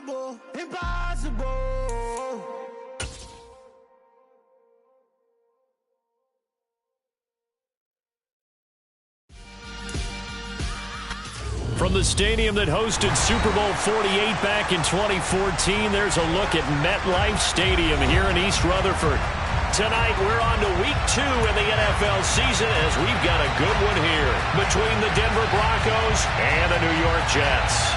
impossible, impossible. From the stadium that hosted Super Bowl 48 back in 2014, there's a look at MetLife Stadium here in East Rutherford. Tonight, we're on to Week 2 in the NFL season as we've got a good one here between the Denver Broncos and the New York Jets.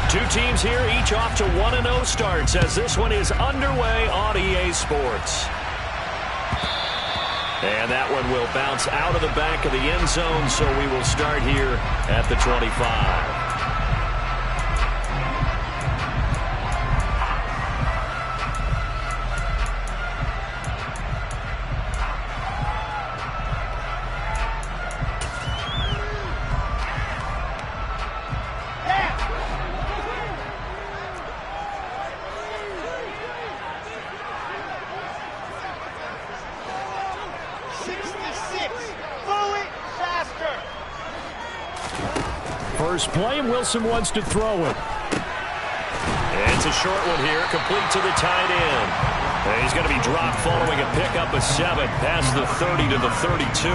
Two teams here, each off to 1-0 starts as this one is underway on EA Sports. And that one will bounce out of the back of the end zone, so we will start here at the 25. First play, Wilson wants to throw it. It's a short one here, complete to the tight end. And he's going to be dropped following a pickup of 7 past the 30 to the 32.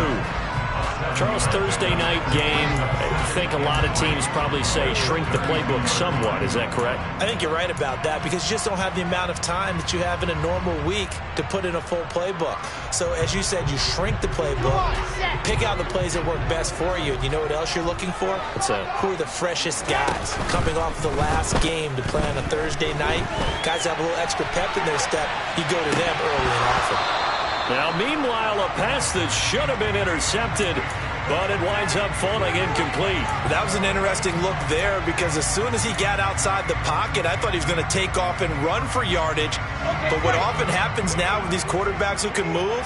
Charles, Thursday night game, I think a lot of teams probably say shrink the playbook somewhat. Is that correct? I think you're right about that because you just don't have the amount of time that you have in a normal week to put in a full playbook. So as you said, you shrink the playbook, pick out the plays that work best for you. And you know what else you're looking for? What's that? Who are the freshest guys coming off the last game to play on a Thursday night? Guys have a little extra pep in their step. You go to them early and often. Now, meanwhile, a pass that should have been intercepted, but it winds up falling incomplete. That was an interesting look there because as soon as he got outside the pocket, I thought he was going to take off and run for yardage. But what often happens now with these quarterbacks who can move,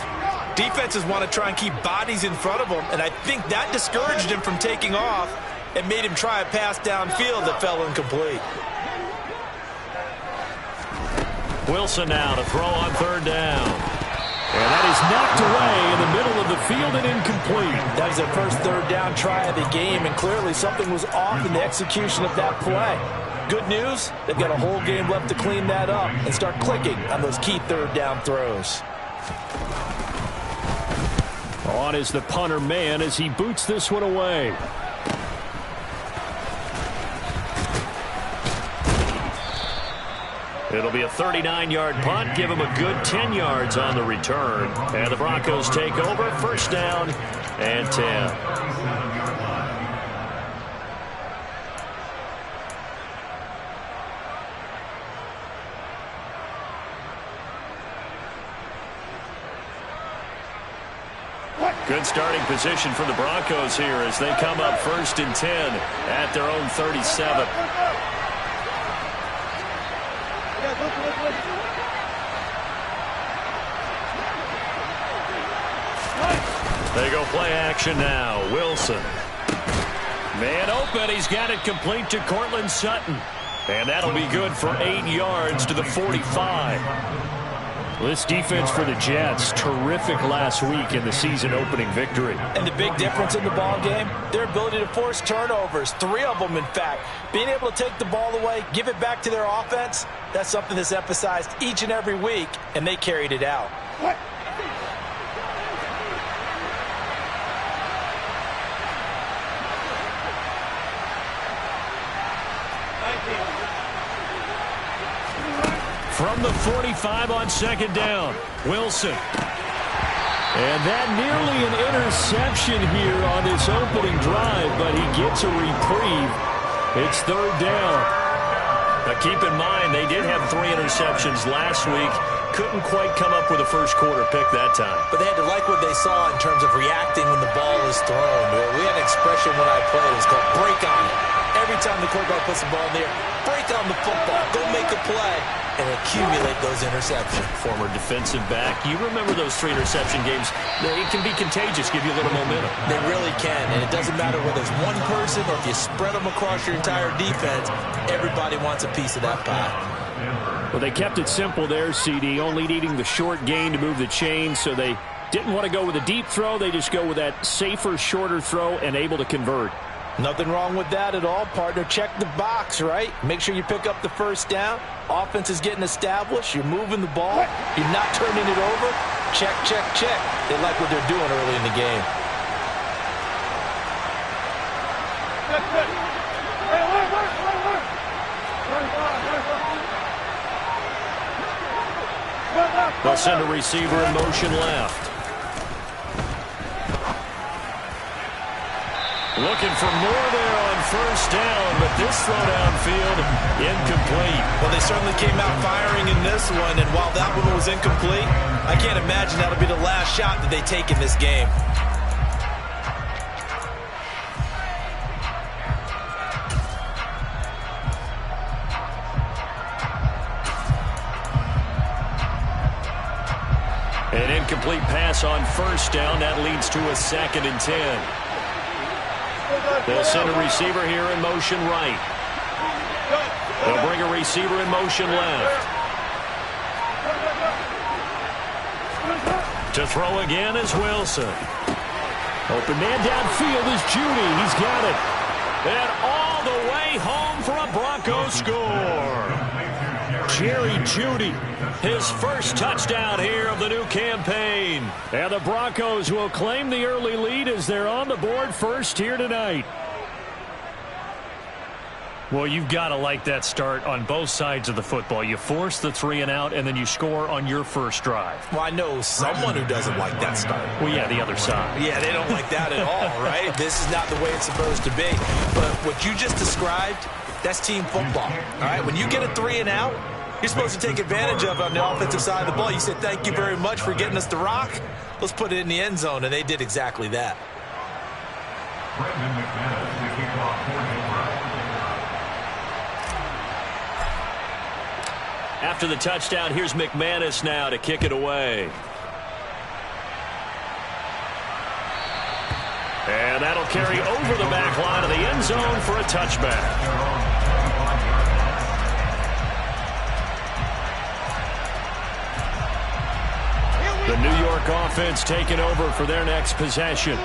defenses want to try and keep bodies in front of them, and I think that discouraged him from taking off and made him try a pass downfield that fell incomplete. Wilson now to throw on third down. And that is knocked away in the middle of the field and incomplete. That was their first third down try of the game, and clearly something was off in the execution of that play. Good news, they've got a whole game left to clean that up and start clicking on those key third down throws. On is the punter man as he boots this one away. It'll be a 39-yard punt. Give him a good 10 yards on the return. And the Broncos take over. First down and 10. Good starting position for the Broncos here as they come up first and 10 at their own 37. They go play action now. Wilson. Man open. He's got it complete to Cortland Sutton. And that'll be good for 8 yards to the 45. This defense for the Jets, terrific last week in the season-opening victory. And the big difference in the ball game, their ability to force turnovers, 3 of them, in fact. Being able to take the ball away, give it back to their offense, that's something that's emphasized each and every week, and they carried it out. From the 45 on second down, Wilson. And that nearly an interception here on this opening drive, but he gets a reprieve. It's third down. Now keep in mind, they did have 3 interceptions last week. Couldn't quite come up with a first quarter pick that time. But they had to like what they saw in terms of reacting when the ball is thrown. We had an expression when I played. It's called break on it. Every time the quarterback puts the ball in the air, break on the football, go make a play, and accumulate those interceptions. Former defensive back. You remember those 3 interception games. It can be contagious, give you a little momentum. They really can, and it doesn't matter whether it's one person or if you spread them across your entire defense. Everybody wants a piece of that pie. Well, they kept it simple there, CD, only needing the short gain to move the chain, so they didn't want to go with a deep throw. They just go with that safer, shorter throw and able to convert. Nothing wrong with that at all, partner. Check the box, right? Make sure you pick up the first down. Offense is getting established. You're moving the ball. You're not turning it over. Check, check, check. They like what they're doing early in the game. They'll send a receiver in motion left. Looking for more there on first down, but this throw downfield, incomplete. Well, they certainly came out firing in this one, and while that one was incomplete, I can't imagine that'll be the last shot that they take in this game. An incomplete pass on first down. That leads to a 2nd and 10. They'll send a receiver here in motion right. They'll bring a receiver in motion left. To throw again is Wilson. Open man downfield is Judy. He's got it. And all the way home for a Broncos score. Jerry Jeudy, his first touchdown here of the new campaign. And the Broncos will claim the early lead as they're on the board first here tonight. Well, you've got to like that start on both sides of the football. You force the 3 and out, and then you score on your first drive. Well, I know someone who doesn't like that start. Well, yeah, the other side. Yeah, they don't like that at all, right? This is not the way it's supposed to be. But what you just described, that's team football, all right? When you get a 3 and out, you're supposed to take advantage of it on the offensive side of the ball. You said, thank you very much for getting us the rock. Let's put it in the end zone, and they did exactly that. After the touchdown, here's McManus now to kick it away. And that'll carry over the back line of the end zone for a touchback. The New York offense taking over for their next possession.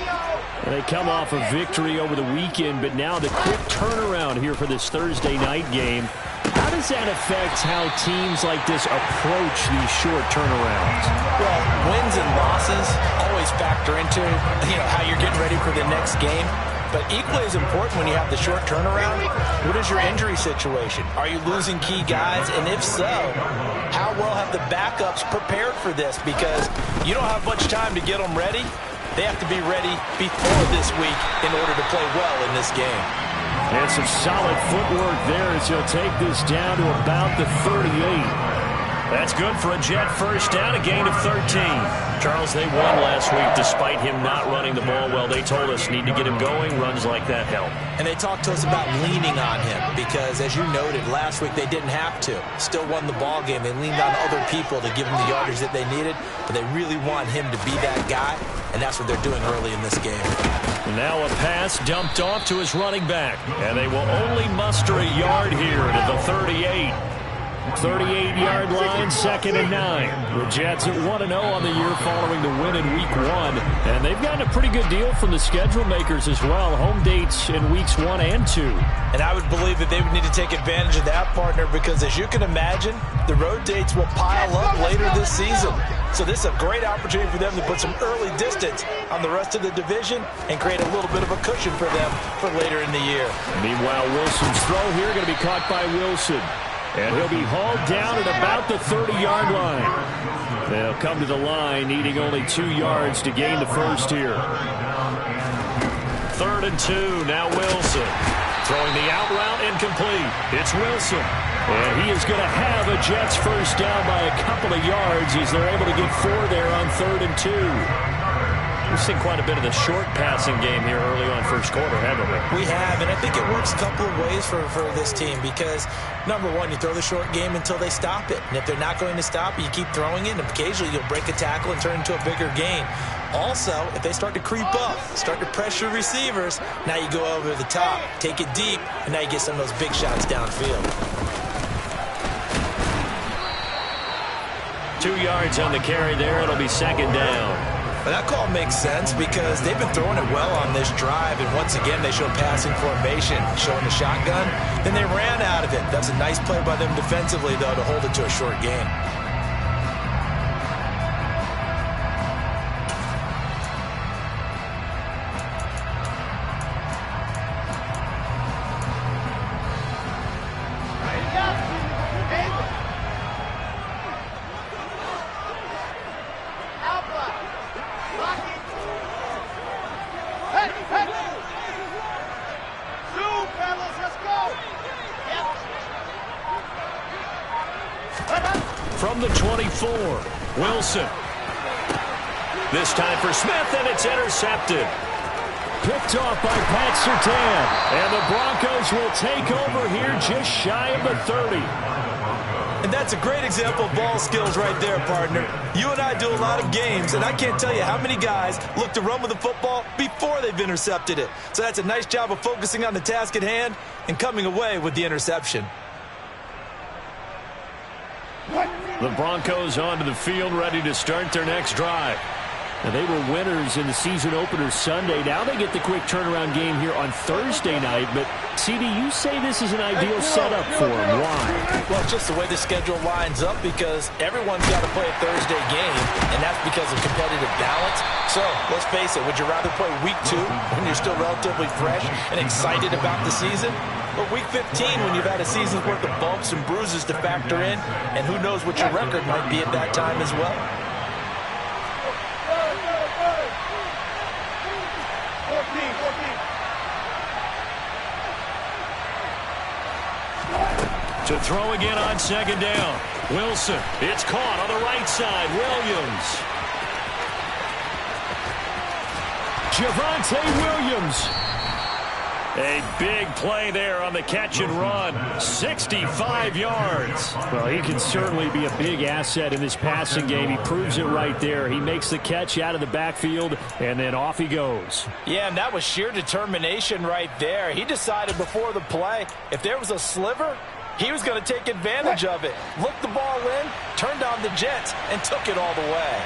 And they come off a victory over the weekend, but now the quick turnaround here for this Thursday night game. How does that affect how teams like this approach these short turnarounds? Well, wins and losses always factor into, how you're getting ready for the next game. But equally as important when you have the short turnaround, what is your injury situation? Are you losing key guys? And if so, how well have the backups prepared for this? Because you don't have much time to get them ready. They have to be ready before this week in order to play well in this game. And some solid footwork there as he'll take this down to about the 38. That's good for a Jet first down, a gain of 13. Charles, they won last week despite him not running the ball well. They told us need to get him going. Runs like that help. And they talked to us about leaning on him because, as you noted, last week they didn't have to. Still won the ball game. They leaned on other people to give them the yardage that they needed, but they really want him to be that guy, and that's what they're doing early in this game. Now a pass dumped off to his running back, and they will only muster a yard here to the 38. 38-yard line, 2nd and 9. The Jets at 1-0 on the year following the win in Week 1. And they've gotten a pretty good deal from the schedule makers as well. Home dates in Weeks 1 and 2. And I would believe that they would need to take advantage of that, partner, because as you can imagine, the road dates will pile up later this season. So this is a great opportunity for them to put some early distance on the rest of the division and create a little bit of a cushion for them for later in the year. Meanwhile, Wilson's throw here going to be caught by Wilson. And he'll be hauled down at about the 30-yard line. They'll come to the line, needing only 2 yards to gain the first here. 3rd and 2, now Wilson. Throwing the out route, incomplete. It's Wilson. And he is going to have a Jets first down by a couple of yards as they're able to get 4 there on 3rd and 2. We've seen quite a bit of the short passing game here early on first quarter, haven't we? We have, and I think it works a couple of ways for this team because, number one, you throw the short game until they stop it. And if they're not going to stop it, you keep throwing it, and occasionally you'll break a tackle and turn it into a bigger gain. Also, if they start to creep up, start to pressure receivers, now you go over the top, take it deep, and now you get some of those big shots downfield. 2 yards on the carry there. It'll be second down. But that call makes sense because they've been throwing it well on this drive, and once again they show passing formation, showing the shotgun. Then they ran out of it. That's a nice play by them defensively, though, to hold it to a short game. From the 24, Wilson. This time for Smith, and it's intercepted. Picked off by Pat Surtain. And the Broncos will take over here just shy of the 30. And that's a great example of ball skills right there, partner. You and I do a lot of games, and I can't tell you how many guys look to run with the football before they've intercepted it. So that's a nice job of focusing on the task at hand and coming away with the interception. The Broncos onto the field, ready to start their next drive. And they were winners in the season opener Sunday. Now they get the quick turnaround game here on Thursday night. But, CD, you say this is an ideal setup for them. Why? Well, it's just the way the schedule lines up because everyone's got to play a Thursday game, and that's because of competitive balance. So, let's face it, would you rather play week 2 when you're still relatively fresh and excited about the season? Or week 15 when you've had a season's worth of bumps and bruises to factor in, and who knows what your record might be at that time as well? To throw again on second down. Wilson. It's caught on the right side. Williams. Javonte Williams. A big play there on the catch and run. 65 yards. Well, he can certainly be a big asset in this passing game. He proves it right there. He makes the catch out of the backfield, and then off he goes. Yeah, and that was sheer determination right there. He decided before the play, if there was a sliver, he was going to take advantage of it. Looked the ball in, turned on the jets, and took it all the way.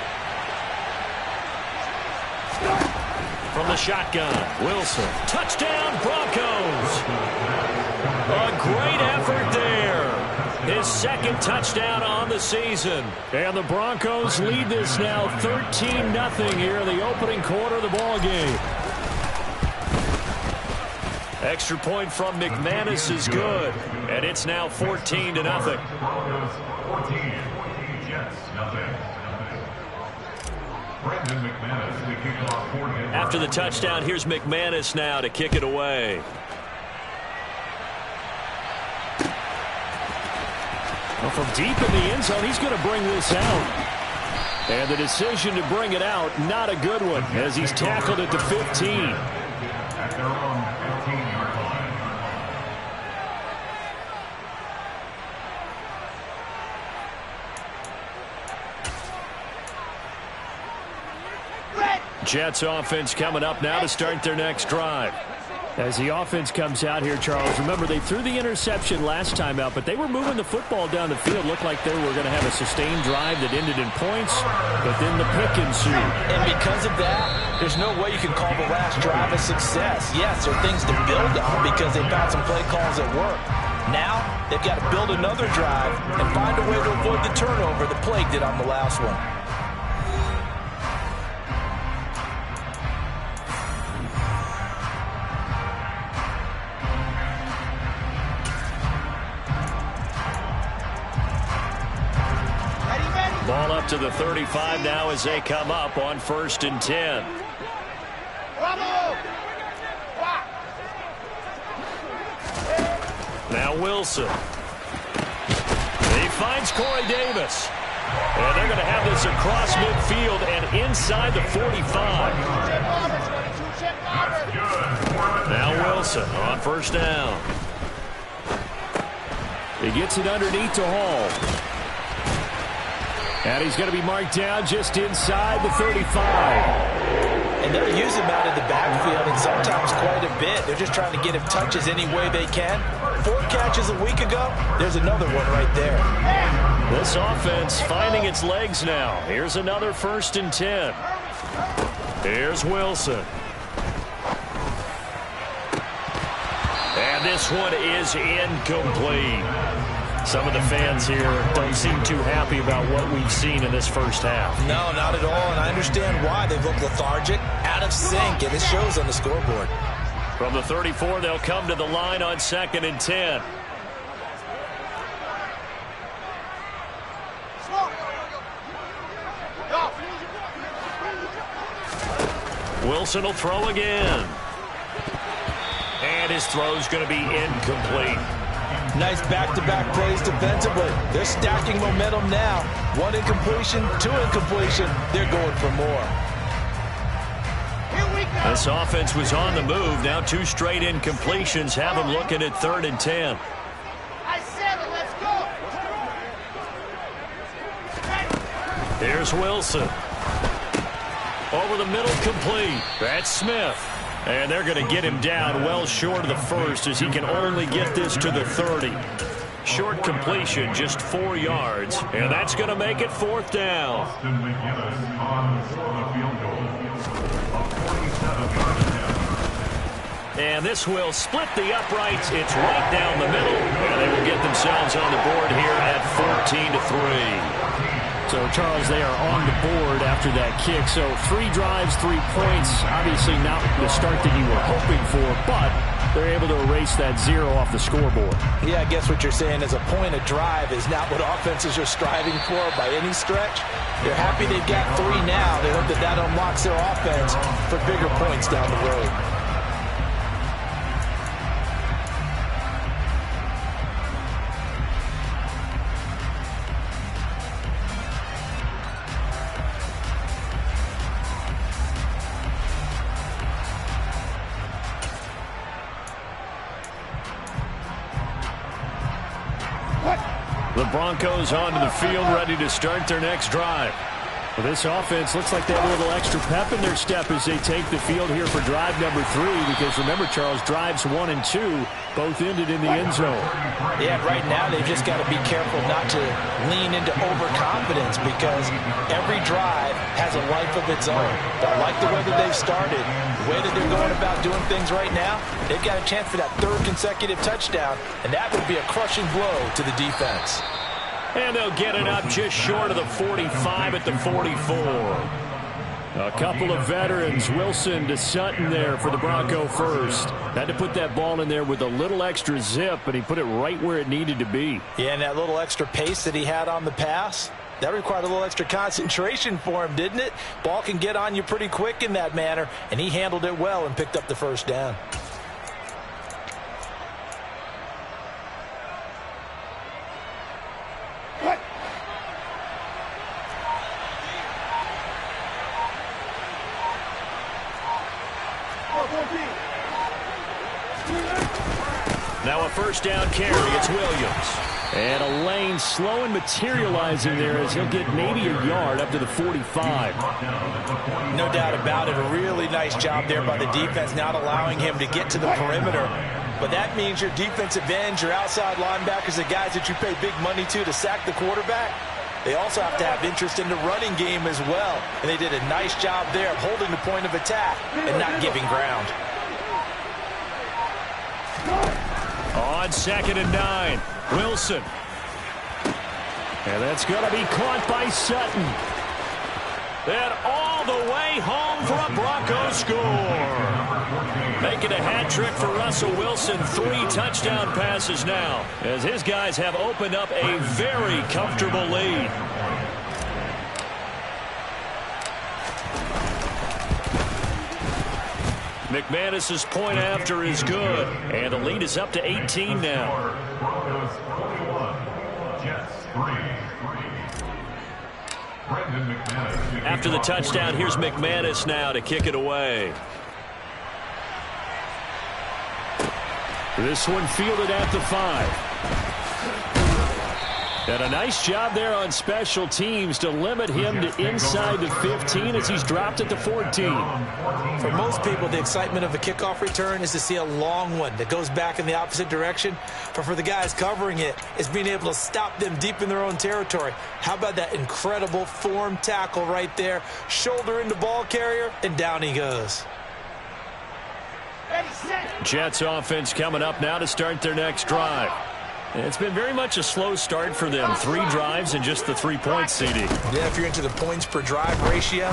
From the shotgun, Wilson. Touchdown, Broncos. A great effort there. His second touchdown on the season. And the Broncos lead this now 13-0 here in the opening quarter of the ball game. Extra point from McManus is good. And it's now 14-0. After the touchdown, here's McManus now to kick it away. Well, from deep in the end zone, he's going to bring this out. And the decision to bring it out, not a good one, as he's tackled at the 15. At their own 15-yard line. Jets offense coming up now to start their next drive. As the offense comes out here, Charles, remember they threw the interception last time out, but they were moving the football down the field. Looked like they were going to have a sustained drive that ended in points, but then the pick ensued. And because of that, there's no way you can call the last drive a success. Yes, there are things to build on because they found some play calls that work. Now, they've got to build another drive and find a way to avoid the turnover the plague did on the last one. Ball up to the 35 now as they come up on 1st and 10. Now Wilson. He finds Corey Davis. And they're going to have this across midfield and inside the 45. Now Wilson on first down. He gets it underneath to Hall. And he's going to be marked down just inside the 35. And they'll use him out in the backfield, and sometimes quite a bit. They're just trying to get him touches any way they can. 4 catches a week ago. There's another one right there. This offense finding its legs now. Here's another 1st and 10. Here's Wilson. And this one is incomplete. Some of the fans here don't seem too happy about what we've seen in this first half. No, not at all, and I understand why. They look lethargic, out of sync, and it shows on the scoreboard. From the 34, they'll come to the line on 2nd and 10. Wilson will throw again. And his throw's going to be incomplete. Nice back-to-back plays defensively. They're stacking momentum now. 1 incompletion, 2 incompletion. They're going for more. This offense was on the move. Now 2 straight incompletions have them looking at 3rd and 10. I said it, let's go. Here's Wilson. Over the middle, complete. That's Smith. And they're going to get him down well short of the 1st as he can only get this to the 30. Short completion, just 4 yards. And that's going to make it 4th down. Austin McGinnis on the field goal. A 47-yard attempt. And this will split the uprights. It's right down the middle. And they will get themselves on the board here at 14-3. So, Charles, they are on the board after that kick. So 3 drives, 3 points. Obviously not the start that you were hoping for, but they're able to erase that 0 off the scoreboard. Yeah, I guess what you're saying is a point of drive is not what offenses are striving for by any stretch. They're happy they've got 3 now. They hope that that unlocks their offense for bigger points down the road. The Broncos onto the field, ready to start their next drive. Well, this offense looks like they have a little extra pep in their step as they take the field here for drive number 3. Because remember, Charles, drives 1 and 2 both ended in the end zone. Yeah, right now they've just got to be careful not to lean into overconfidence because every drive has a life of its own. But I like the way that they've started, the way that they're going about doing things right now. They've got a chance for that 3rd consecutive touchdown, and that would be a crushing blow to the defense. And they'll get it up just short of the 45 at the 44. A couple of veterans, Wilson to Sutton there for the Bronco first. Had to put that ball in there with a little extra zip, but he put it right where it needed to be. Yeah, and that little extra pace that he had on the pass, that required a little extra concentration for him, didn't it? Ball can get on you pretty quick in that manner, and he handled it well and picked up the 1st down. Now a 1st down carry. It's Williams. And a lane slow and materializing there as he'll get maybe a yard up to the 45. No doubt about it. A really nice job there by the defense, not allowing him to get to the perimeter. But that means your defensive ends, your outside linebackers, the guys that you pay big money to sack the quarterback, they also have to have interest in the running game as well. And they did a nice job there of holding the point of attack and not giving ground. On 2nd and 9, Wilson. And that's going to be caught by Sutton. Then all the way home for a Broncos score. Making a hat trick for Russell Wilson. 3 touchdown passes now as his guys have opened up a very comfortable lead. McManus's point after is good, and the lead is up to 18 now. After the touchdown, here's McManus now to kick it away. This one fielded at the 5. And a nice job there on special teams to limit him to inside the 15 as he's dropped at the 14. For most people, the excitement of a kickoff return is to see a long one that goes back in the opposite direction. But for the guys covering it, it's being able to stop them deep in their own territory. How about that incredible form tackle right there? Shoulder into ball carrier, and down he goes. Jets offense coming up now to start their next drive. It's been very much a slow start for them. 3 drives and just the 3 points, CD. Yeah, if you're into the points per drive ratio,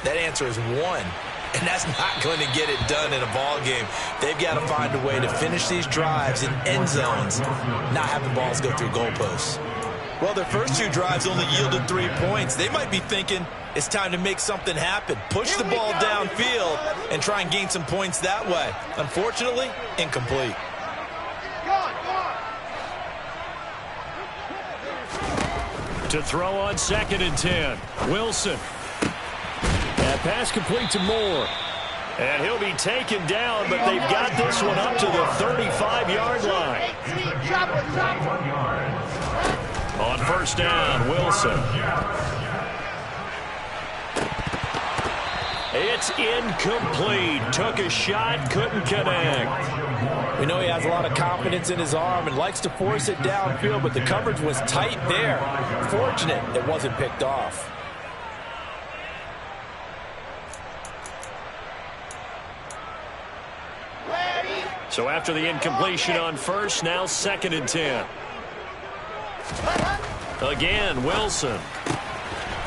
that answer is 1. And that's not going to get it done in a ball game. They've got to find a way to finish these drives in end zones, not having balls go through goalposts. Well, their first 2 drives only yielded 3 points. They might be thinking it's time to make something happen. Push the ball downfield and try and gain some points that way. Unfortunately, incomplete. To throw on 2nd and 10. Wilson. That pass complete to Moore. And he'll be taken down, but they've got this one up to the 35-yard line. On 1st down, Wilson. It's incomplete. Took a shot, couldn't connect. We know he has a lot of confidence in his arm and likes to force it downfield, but the coverage was tight there. Fortunate it wasn't picked off. So after the incompletion on 1st, now 2nd and 10. Again, Wilson.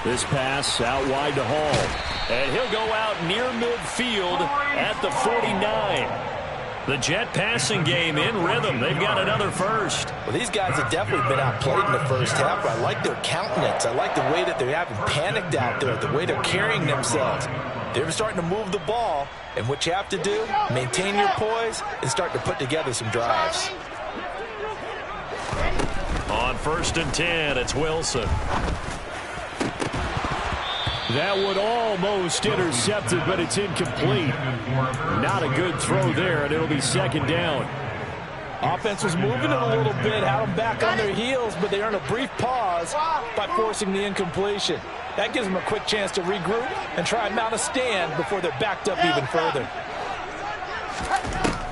This pass out wide to Hall. And he'll go out near midfield at the 49. The Jet passing game in rhythm. They've got another first. Well, these guys have definitely been outplayed in the first half, but I like their countenance. I like the way that they haven't panicked out there, the way they're carrying themselves. They're starting to move the ball, and what you have to do, maintain your poise and start to put together some drives. On 1st and 10, it's Wilson. That one almost intercepted, but it's incomplete. Not a good throw there, and it'll be 2nd down. Offense was moving it a little bit, had them back on their heels, but they earned a brief pause by forcing the incompletion. That gives them a quick chance to regroup and try and mount a stand before they're backed up even further.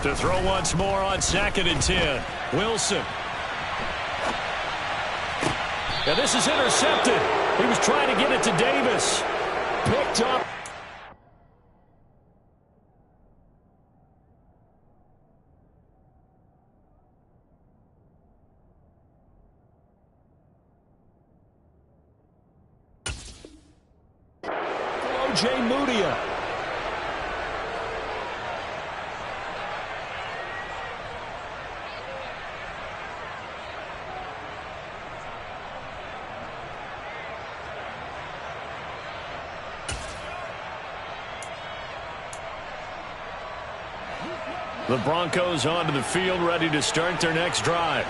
To throw once more on 2nd and 10. Wilson. Now this is intercepted. He was trying to get it to Davis. Picked up. O.J. Mudia. The Broncos onto the field, ready to start their next drive.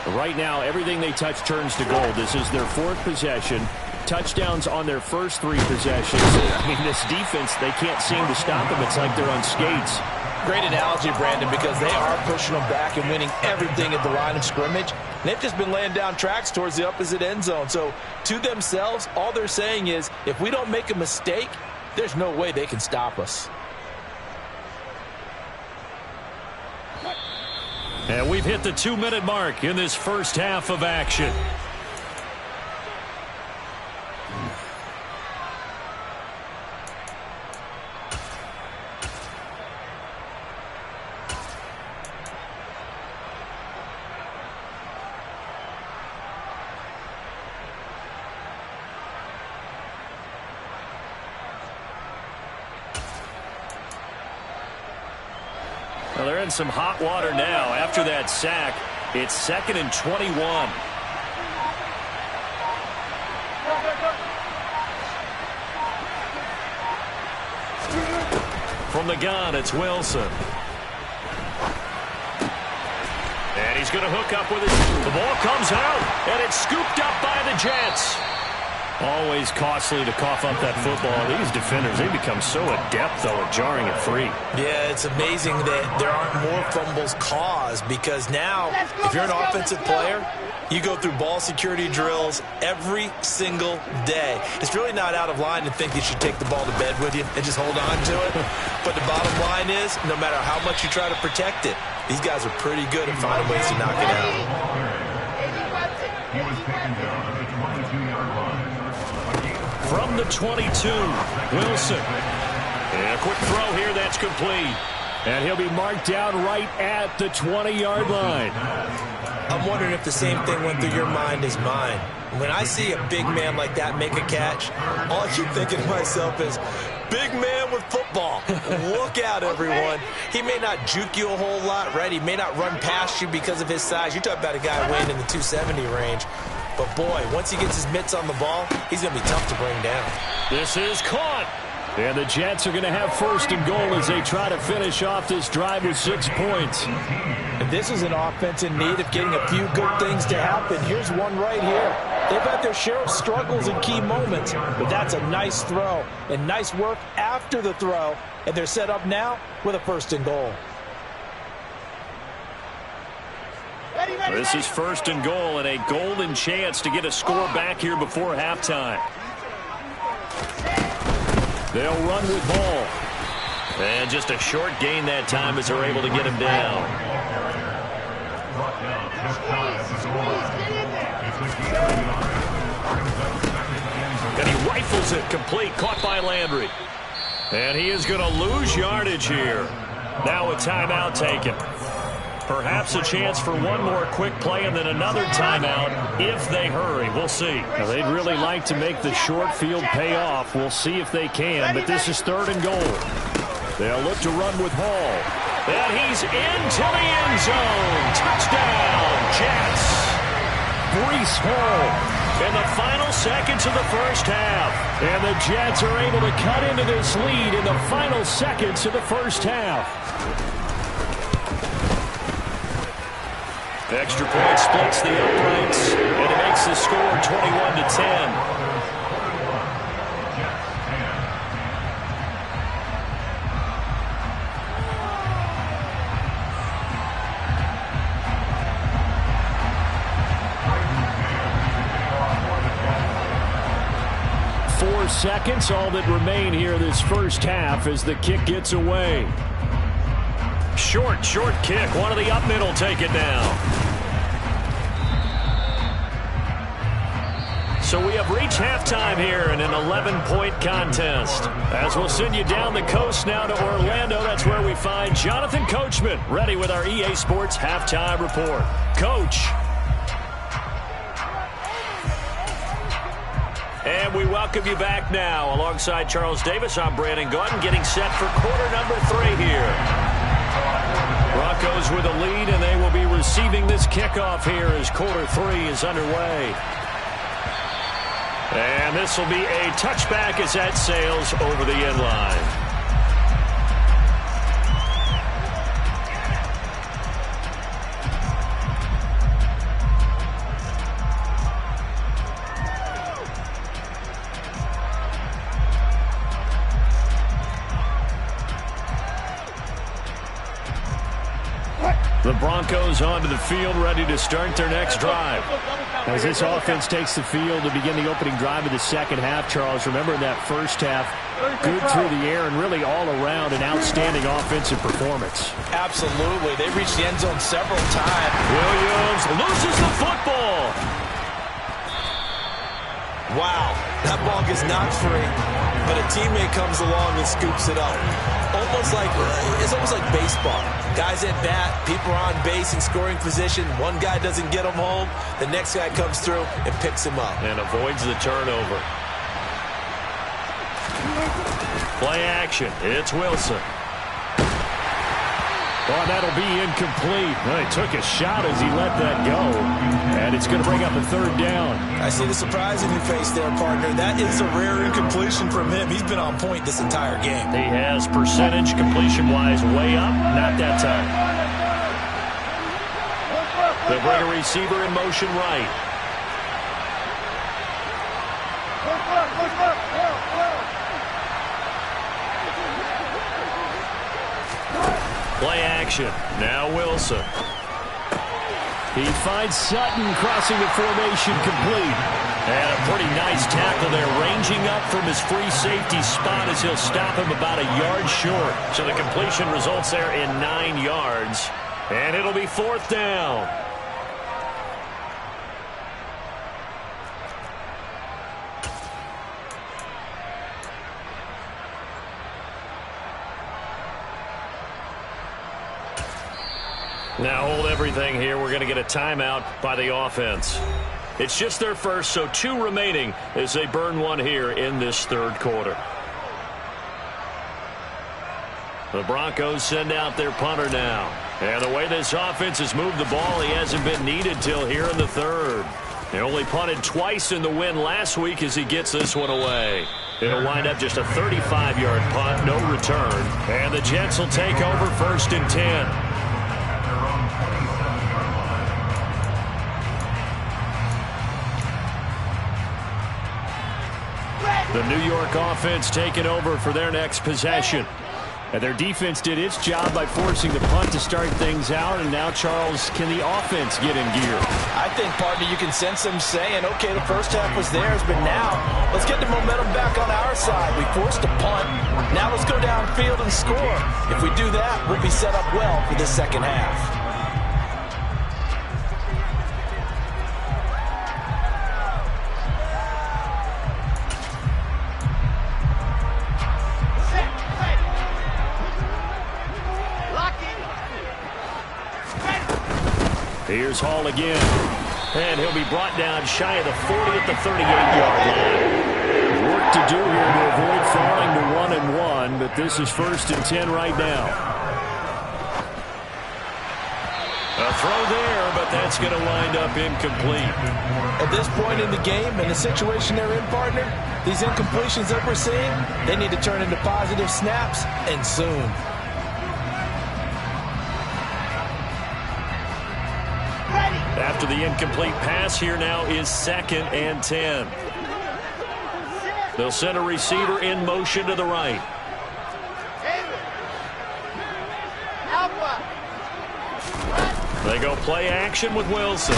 Right now, everything they touch turns to gold. This is their 4th possession. Touchdowns on their first 3 possessions. I mean, this defense, they can't seem to stop them. It's like they're on skates. Great analogy, Brandon, because they are pushing them back and winning everything at the line of scrimmage. And they've just been laying down tracks towards the opposite end zone. So, to themselves, all they're saying is, if we don't make a mistake, there's no way they can stop us. And we've hit the 2-minute mark in this first half of action. Well, they're in some hot water now. After that sack, it's 2nd and 21. From the gun, it's Wilson. And he's going to hook up with it. The ball comes out, and it's scooped up by the Jets. Always costly to cough up that football. These defenders, they become so adept, though, at jarring it free. Yeah, it's amazing that there aren't more fumbles caused because now, if you're an offensive player, you go through ball security drills every single day. It's really not out of line to think you should take the ball to bed with you and just hold on to it. But the bottom line is, no matter how much you try to protect it, these guys are pretty good at finding ways to knock it out. He was taken down at the 22-yard line. From the 22, Wilson. And a quick throw here, that's complete. And he'll be marked down right at the 20-yard line. I'm wondering if the same thing went through your mind as mine. When I see a big man like that make a catch, all I keep thinking to myself is, big man with football. Look out, everyone. He may not juke you a whole lot, right? He may not run past you because of his size. You're talking about a guy weighing in the 270 range. But, boy, once he gets his mitts on the ball, he's going to be tough to bring down. This is caught. And the Jets are going to have first and goal as they try to finish off this drive with 6 points. And this is an offense in need of getting a few good things to happen. Here's one right here. They've had their share of struggles in key moments, but that's a nice throw and nice work after the throw. And they're set up now with a first and goal. This is first and goal and a golden chance to get a score back here before halftime. They'll run with ball. And just a short gain that time as they're able to get him down. And he rifles it complete, caught by Landry. And he is going to lose yardage here. Now a timeout taken. Perhaps a chance for one more quick play and then another timeout if they hurry. We'll see. Now, they'd really like to make the short field pay off. We'll see if they can, but this is third and goal. They'll look to run with Hall. And he's into the end zone. Touchdown, Jets. Breece Hall. In the final seconds of the first half. And the Jets are able to cut into this lead in the final seconds of the first half. Extra point splits the uprights, and it makes the score 21-10. Seconds, all that remain here this first half as the kick gets away. Short kick. One of the up middle take it down. So we have reached halftime here in an 11-point contest. As we'll send you down the coast now to Orlando, that's where we find Jonathan Coachman ready with our EA Sports Halftime Report. Coach. And we welcome you back now. Alongside Charles Davis, I'm Brandon Gaudin, getting set for quarter number 3 here. Broncos with a lead, and they will be receiving this kickoff here as quarter 3 is underway. And this will be a touchback as that sails over the end line. The Broncos onto the field, ready to start their next drive. As this offense takes the field to begin the opening drive of the second half, Charles, remember in that first half, good through the air and really all around an outstanding offensive performance. Absolutely. They reached the end zone several times. Williams loses the football. Wow, that ball gets knocked free, but a teammate comes along and scoops it up. It's almost like baseball. Guys at bat, people are on base in scoring position. One guy doesn't get him home. The next guy comes through and picks him up. And avoids the turnover. Play action. It's Wilson. Oh, that'll be incomplete. Well, he took a shot as he let that go. And it's going to bring up a third down. I see the surprise in your face there, partner. That is a rare incompletion from him. He's been on point this entire game. He has percentage completion-wise way up. Not that time. They'll bring a receiver in motion right. Play action. Now Wilson. He finds Sutton crossing the formation complete. And a pretty nice tackle there, ranging up from his free safety spot as he'll stop him about a yard short. So the completion results there in 9 yards. And it'll be 4th down. Now hold everything here. We're going to get a timeout by the offense. It's just their first, so 2 remaining as they burn 1 here in this 3rd quarter. The Broncos send out their punter now. And the way this offense has moved the ball, he hasn't been needed till here in the 3rd. He only punted twice in the win last week as he gets this one away. It'll wind up just a 35-yard punt, no return. And the Jets will take over 1st and 10. The New York offense taking over for their next possession. And their defense did its job by forcing the punt to start things out. And now, Charles, can the offense get in gear? I think, partner, you can sense them saying, okay, the first half was theirs, but now let's get the momentum back on our side. We forced a punt. Now let's go downfield and score. If we do that, we'll be set up well for the second half. Here's Hall again. And he'll be brought down shy of the 40 at the 38-yard line. Work to do here to avoid falling to 1-1, but this is 1st and 10 right now. A throw there, but that's going to wind up incomplete. At this point in the game, and the situation they're in, partner, these incompletions that we're seeing, they need to turn into positive snaps, and soon. After the incomplete pass, here now is 2nd and 10. They'll send a receiver in motion to the right. They go play action with Wilson.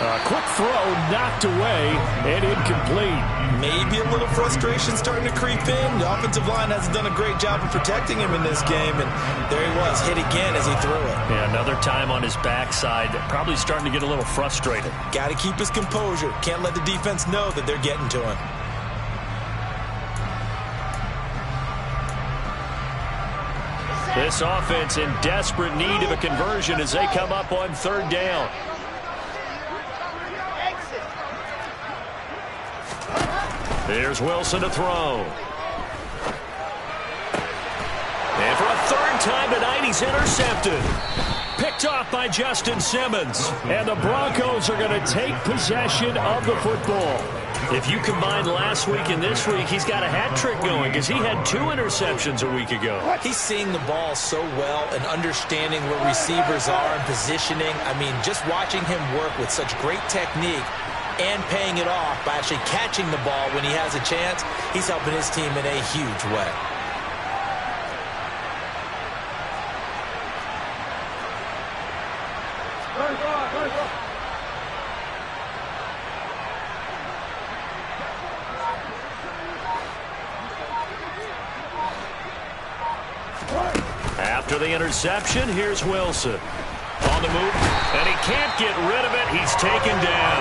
A quick throw knocked away and incomplete. Maybe a little frustration starting to creep in. The offensive line hasn't done a great job of protecting him in this game, and there he was, hit again as he threw it. Yeah, another time on his backside, probably starting to get a little frustrated. Got to keep his composure. Can't let the defense know that they're getting to him. This offense in desperate need of a conversion as they come up on 3rd down. Here's Wilson to throw. And for a 3rd time tonight, he's intercepted. Picked off by Justin Simmons. And the Broncos are going to take possession of the football. If you combine last week and this week, he's got a hat trick going because he had 2 interceptions a week ago. He's seeing the ball so well and understanding where receivers are and positioning. I mean, just watching him work with such great technique and paying it off by actually catching the ball when he has a chance, he's helping his team in a huge way. After the interception, here's Wilson. On the move, and he can't get rid of it. He's taken down.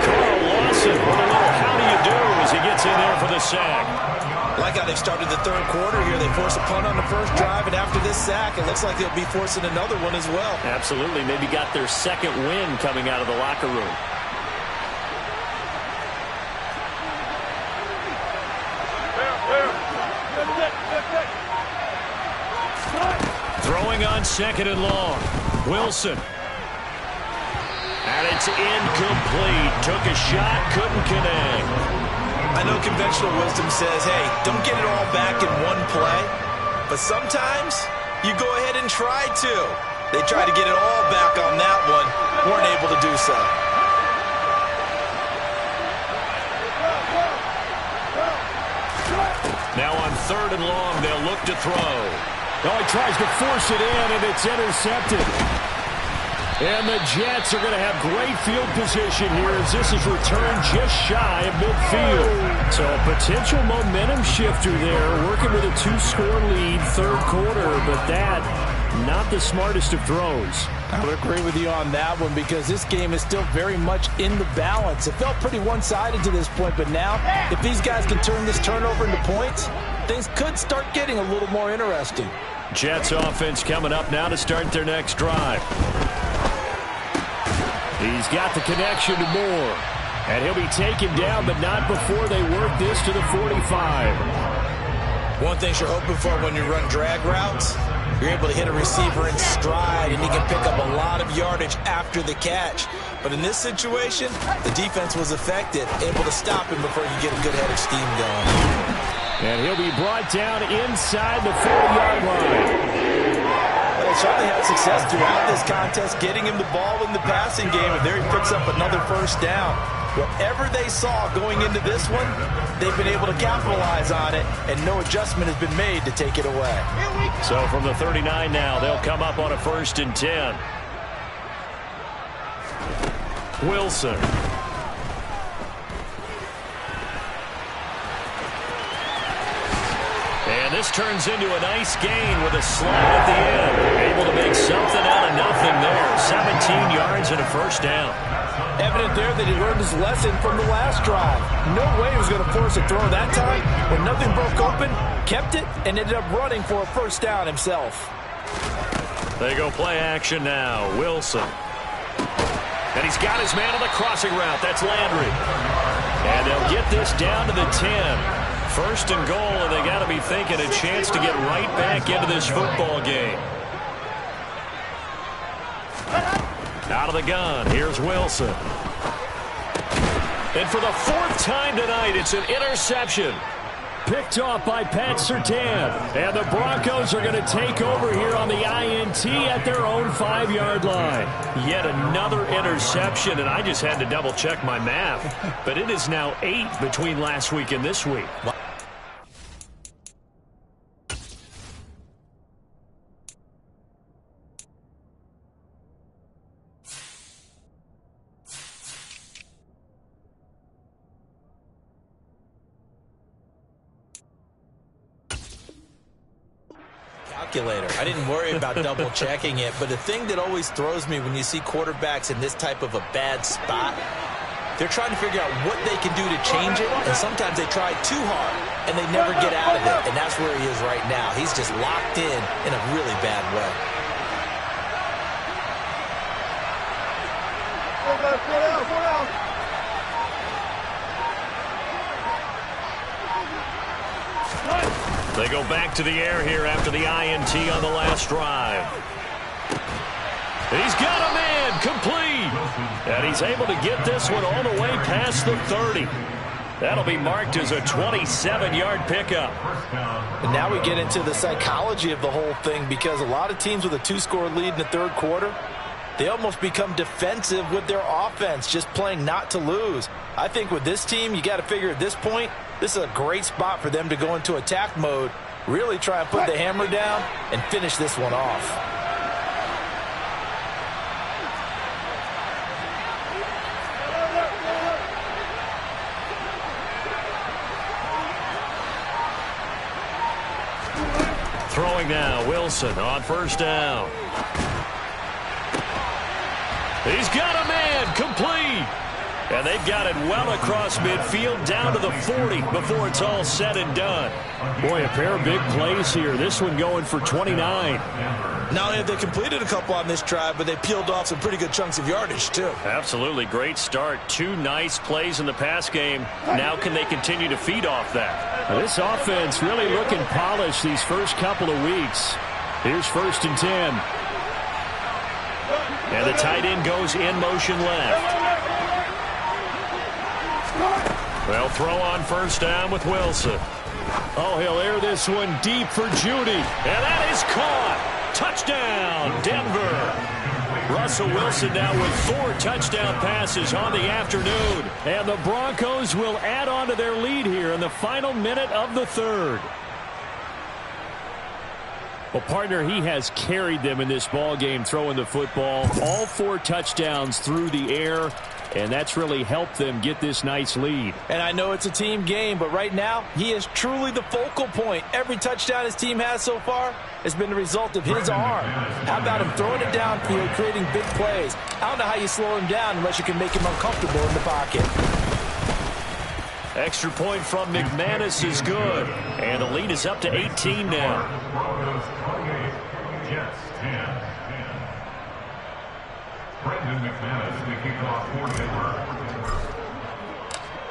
Carl Lawson with a little how do you do as he gets in there for the sack. Like how they've started the 3rd quarter here. They force a punt on the first drive, and after this sack, it looks like they'll be forcing another one as well. Absolutely. Maybe got their 2nd win coming out of the locker room. Throwing on 2nd and long. Wilson. And it's incomplete. Took a shot, couldn't connect. I know conventional wisdom says, hey, don't get it all back in one play. But sometimes you go ahead and try to. They tried to get it all back on that one. Weren't able to do so. 3rd and long. They'll look to throw. Oh, he tries to force it in, and it's intercepted. And the Jets are going to have great field position here as this is returned just shy of midfield. So a potential momentum shifter there, working with a 2-score lead, 3rd quarter, but that, not the smartest of throws. I would agree with you on that one because this game is still very much in the balance. It felt pretty one-sided to this point, but now if these guys can turn this turnover into points, things could start getting a little more interesting. Jets offense coming up now to start their next drive. He's got the connection to Moore. And he'll be taken down, but not before they work this to the 45. One thing you're hoping for when you run drag routes, you're able to hit a receiver in stride, and he can pick up a lot of yardage after the catch. But in this situation, the defense was effective, able to stop him before you get a good head of steam going. And he'll be brought down inside the 40-yard line. They certainly had success throughout this contest, getting him the ball in the passing game, and there he picks up another 1st down. Whatever they saw going into this one, they've been able to capitalize on it, and no adjustment has been made to take it away. So from the 39 now, they'll come up on a 1st and 10. Wilson. And this turns into a nice gain with a slide at the end. Able to make something out of nothing there. 17 yards and a 1st down. Evident there that he learned his lesson from the last drive. No way he was going to force a throw that time. When nothing broke open, kept it, and ended up running for a 1st down himself. They go play action now. Wilson. And he's got his man on the crossing route. That's Landry. And they'll get this down to the 10. 1st and goal, and they got to be thinking a chance to get right back into this football game. Out of the gun, here's Wilson. And for the 4th time tonight, it's an interception. Picked off by Pat Surtain. And the Broncos are going to take over here on the INT at their own 5-yard line. Yet another interception, and I just had to double-check my math. But it is now 8 between last week and this week. I didn't worry about double checking it, but the thing that always throws me when you see quarterbacks in this type of a bad spot, they're trying to figure out what they can do to change it, and sometimes they try too hard and they never get out of it, and that's where he is right now. He's just locked in a really bad way. They go back to the air here after the INT on the last drive. He's got a man, complete. And he's able to get this one all the way past the 30. That'll be marked as a 27-yard pickup. And now we get into the psychology of the whole thing, because a lot of teams with a 2-score lead in the 3rd quarter, they almost become defensive with their offense, just playing not to lose. I think with this team, you got to figure at this point, this is a great spot for them to go into attack mode, really try and put the hammer down and finish this one off. Throwing now, Wilson on 1st down. He's got a man, complete. And they've got it well across midfield down to the 40 before it's all said and done. Boy, a pair of big plays here. This one going for 29. Not only have they completed a couple on this drive, but they peeled off some pretty good chunks of yardage, too. Absolutely great start. 2 nice plays in the pass game. Now can they continue to feed off that? Now, this offense really looking polished these first couple of weeks. Here's 1st and 10. And the tight end goes in motion left. They'll throw on 1st down with Wilson. Oh, he'll air this one deep for Judy. And that is caught. Touchdown, Denver. Russell Wilson now with 4 touchdown passes on the afternoon. And the Broncos will add on to their lead here in the final minute of the 3rd. Well, partner, he has carried them in this ball game throwing the football. All 4 touchdowns through the air, and that's really helped them get this nice lead. And I know it's a team game, but right now, he is truly the focal point. Every touchdown his team has so far has been the result of his arm. How about him throwing it downfield, creating big plays? I don't know how you slow him down unless you can make him uncomfortable in the pocket. Extra point from McManus is good. And the lead is up to 18 now. Broncos 28, Jets 10. Brendan McManus, the kickoff for Denver.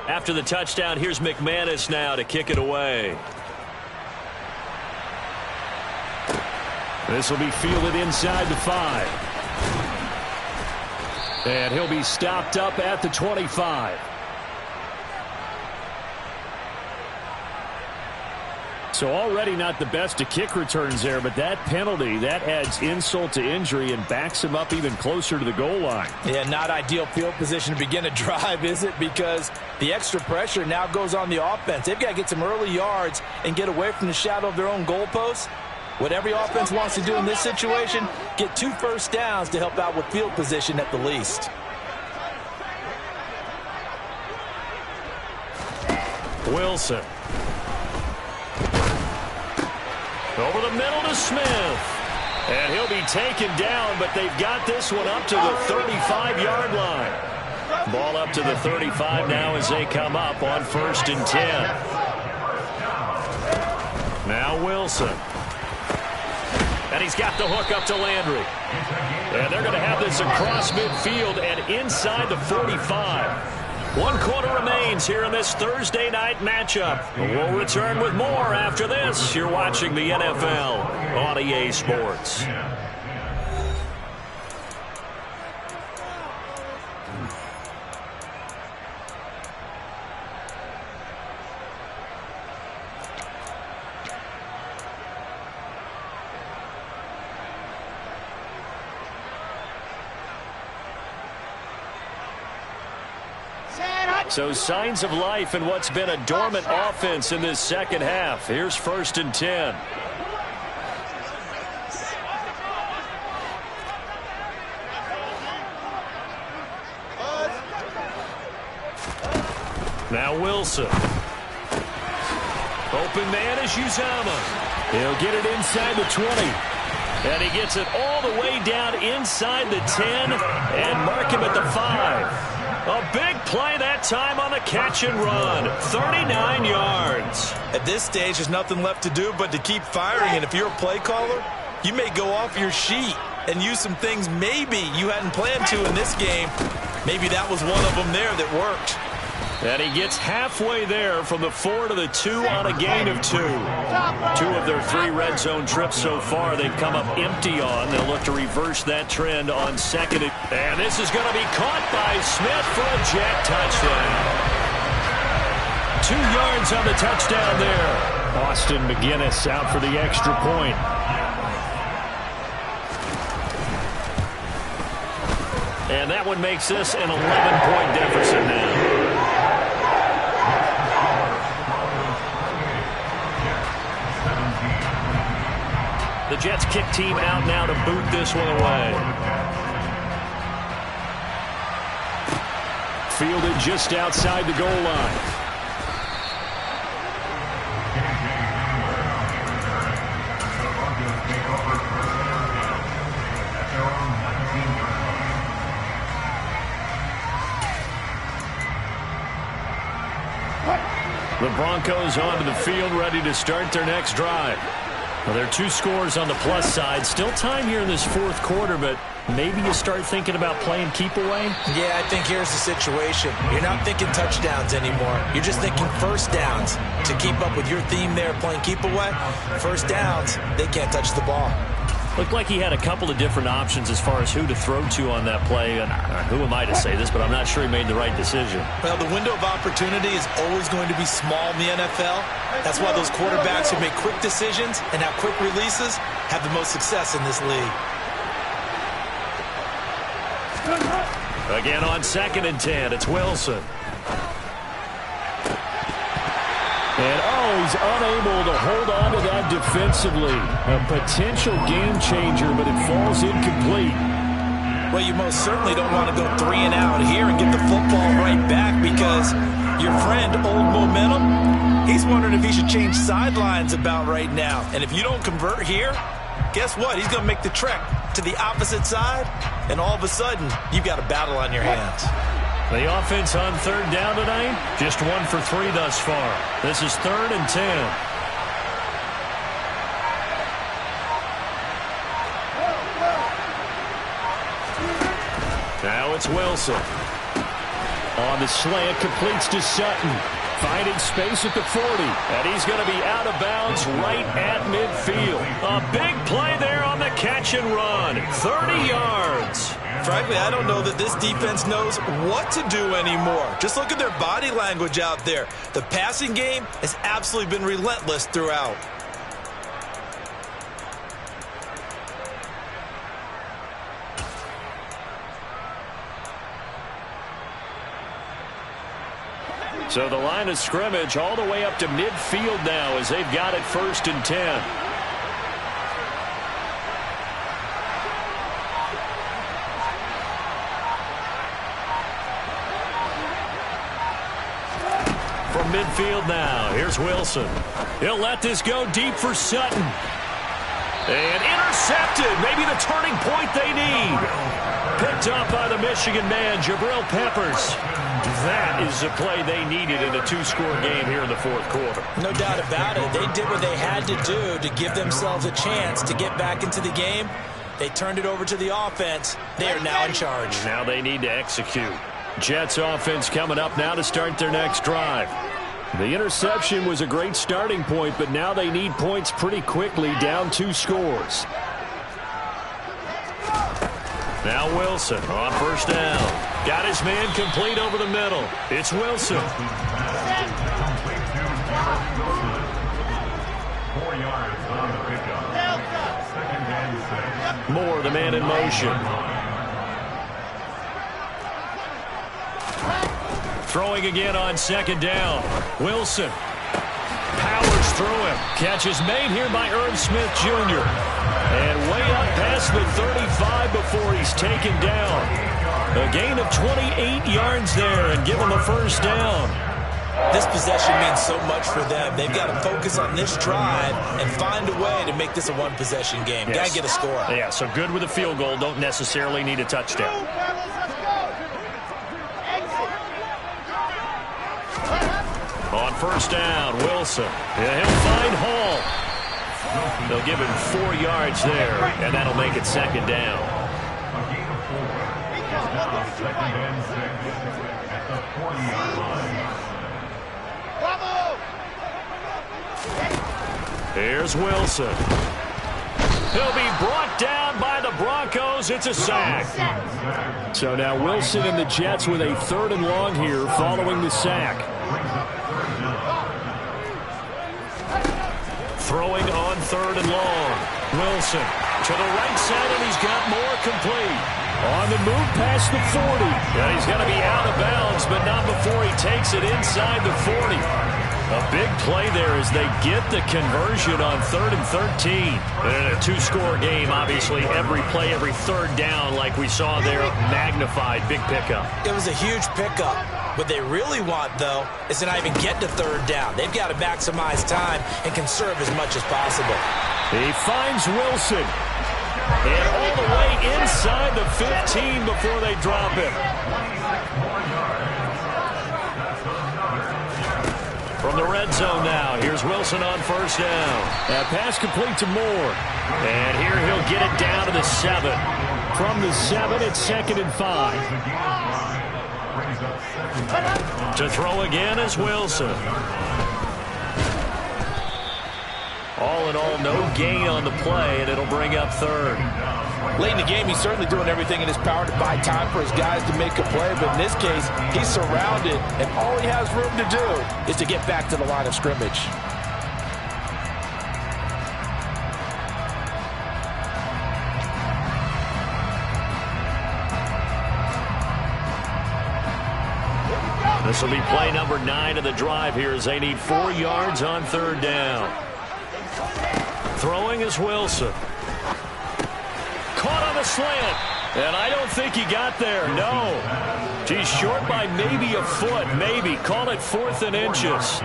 After the touchdown, here's McManus now to kick it away. This will be fielded inside the 5. And he'll be stopped up at the 25. So already not the best of kick returns there, but that penalty, that adds insult to injury and backs him up even closer to the goal line. Yeah, not ideal field position to begin a drive, is it? Because the extra pressure now goes on the offense. They've got to get some early yards and get away from the shadow of their own goalposts. What every offense wants to do in this situation, get 2 first downs to help out with field position at the least. Wilson. Over the middle to Smith. And he'll be taken down, but they've got this one up to the 35-yard line. Ball up to the 35 now as they come up on 1st and 10. Now Wilson. And he's got the hook up to Landry. And they're going to have this across midfield and inside the 45. 1 quarter remains here in this Thursday night matchup. We'll return with more after this. You're watching the NFL on EA Sports. So signs of life in what's been a dormant offense in this second half. Here's 1st and 10. Now Wilson. Open man is Uzama. He'll get it inside the 20. And he gets it all the way down inside the 10 and mark him at the 5. A big play that time on the catch and run. 39 yards. At this stage, there's nothing left to do but to keep firing. And if you're a play caller, you may go off your sheet and use some things maybe you hadn't planned to in this game. Maybe that was one of them there that worked. And he gets halfway there from the 4 to the 2 on a gain of 2. 2 of their 3 red zone trips so far they've come up empty on. They'll look to reverse that trend on 2nd. And this is going to be caught by Smith for a jet touchdown. 2 yards on the touchdown there. Austin McGinnis out for the extra point. And that one makes this an 11-point deficit now. The Jets kick team out now to boot this one away. Fielded just outside the goal line. The Broncos onto the field, ready to start their next drive. Well, there are 2 scores on the plus side. Still time here in this 4th quarter, but maybe you start thinking about playing keep away? Yeah, I think here's the situation. You're not thinking touchdowns anymore. You're just thinking first downs. To keep up with your theme there, playing keep away, first downs, they can't touch the ball. Looked like he had a couple of different options as far as who to throw to on that play. And who am I to say this, but I'm not sure he made the right decision. Well, the window of opportunity is always going to be small in the NFL. That's why those quarterbacks who make quick decisions and have quick releases have the most success in this league. Again on 2nd and 10, it's Wilson. And, he's unable to hold on to that defensively. A potential game changer, but it falls incomplete. Well, you most certainly don't want to go 3 and out here and get the football right back because your friend, Old Momentum, he's wondering if he should change sidelines about right now. And if you don't convert here, guess what? He's going to make the trek to the opposite side, and all of a sudden, you've got a battle on your hands. The offense on third down tonight, just 1 for 3 thus far. This is 3rd and 10. Now it's Wilson. On the slant, completes to Sutton. Finding space at the 40. And he's going to be out of bounds right at midfield. A big play there on the catch and run. 30 yards. Frankly, I don't know that this defense knows what to do anymore. Just look at their body language out there. The passing game has absolutely been relentless throughout. So the line of scrimmage all the way up to midfield now as they've got it 1st and 10. From midfield now, here's Wilson. He'll let this go deep for Sutton. And intercepted, maybe the turning point they need. Picked up by the Michigan man, Jabril Peppers. That is the play they needed in a 2-score game here in the 4th quarter. No doubt about it. They did what they had to do to give themselves a chance to get back into the game. They turned it over to the offense. They are now in charge. Now they need to execute. Jets offense coming up now to start their next drive. The interception was a great starting point, but now they need points pretty quickly, down 2 scores. Now Wilson on 1st down. Got his man complete over the middle. It's Wilson. 4 yards on the pickup. 2nd and 6. Moore, the man in motion. Throwing again on 2nd down. Wilson powers through him. Catch is made here by Irv Smith Jr. And way up past the 35 before he's taken down. A gain of 28 yards there and give him a 1st down. This possession means so much for them. They've got to focus on this drive and find a way to make this a 1-possession game. Yes. Got to get a score. Yeah, so good with a field goal. Don't necessarily need a touchdown. On 1st down, Wilson. Yeah, he'll find Hall. They'll give him 4 yards there, and that'll make it 2nd down. A gain of 4. Now 2nd and 6 at the 40-yard line. Here's Wilson. He'll be brought down by the Broncos. It's a sack. So now Wilson and the Jets with a 3rd and long here following the sack. Throwing on 3rd and long. Wilson to the right side, and he's got more complete. On the move past the 40. And he's going to be out of bounds, but not before he takes it inside the 40. A big play there as they get the conversion on 3rd and 13. And in a 2-score game, obviously, every play, every 3rd down, like we saw there, magnified, big pickup. It was a huge pickup. What they really want, though, is to not even get to 3rd down. They've got to maximize time and conserve as much as possible. He finds Wilson. And all the way inside the 15 before they drop him. From the red zone now, here's Wilson on 1st down. That pass complete to Moore. And here he'll get it down to the 7. From the 7, it's 2nd and 5. To throw again is Wilson. All in all, no gain on the play, and it'll bring up 3rd. Late in the game, he's certainly doing everything in his power to buy time for his guys to make a play. But in this case, he's surrounded, and all he has room to do is to get back to the line of scrimmage. This will be play number 9 of the drive here as they need 4 yards on 3rd down. Throwing is Wilson. Caught on the slant. And I don't think he got there. No. He's short by maybe a foot. Maybe. Call it 4th and inches.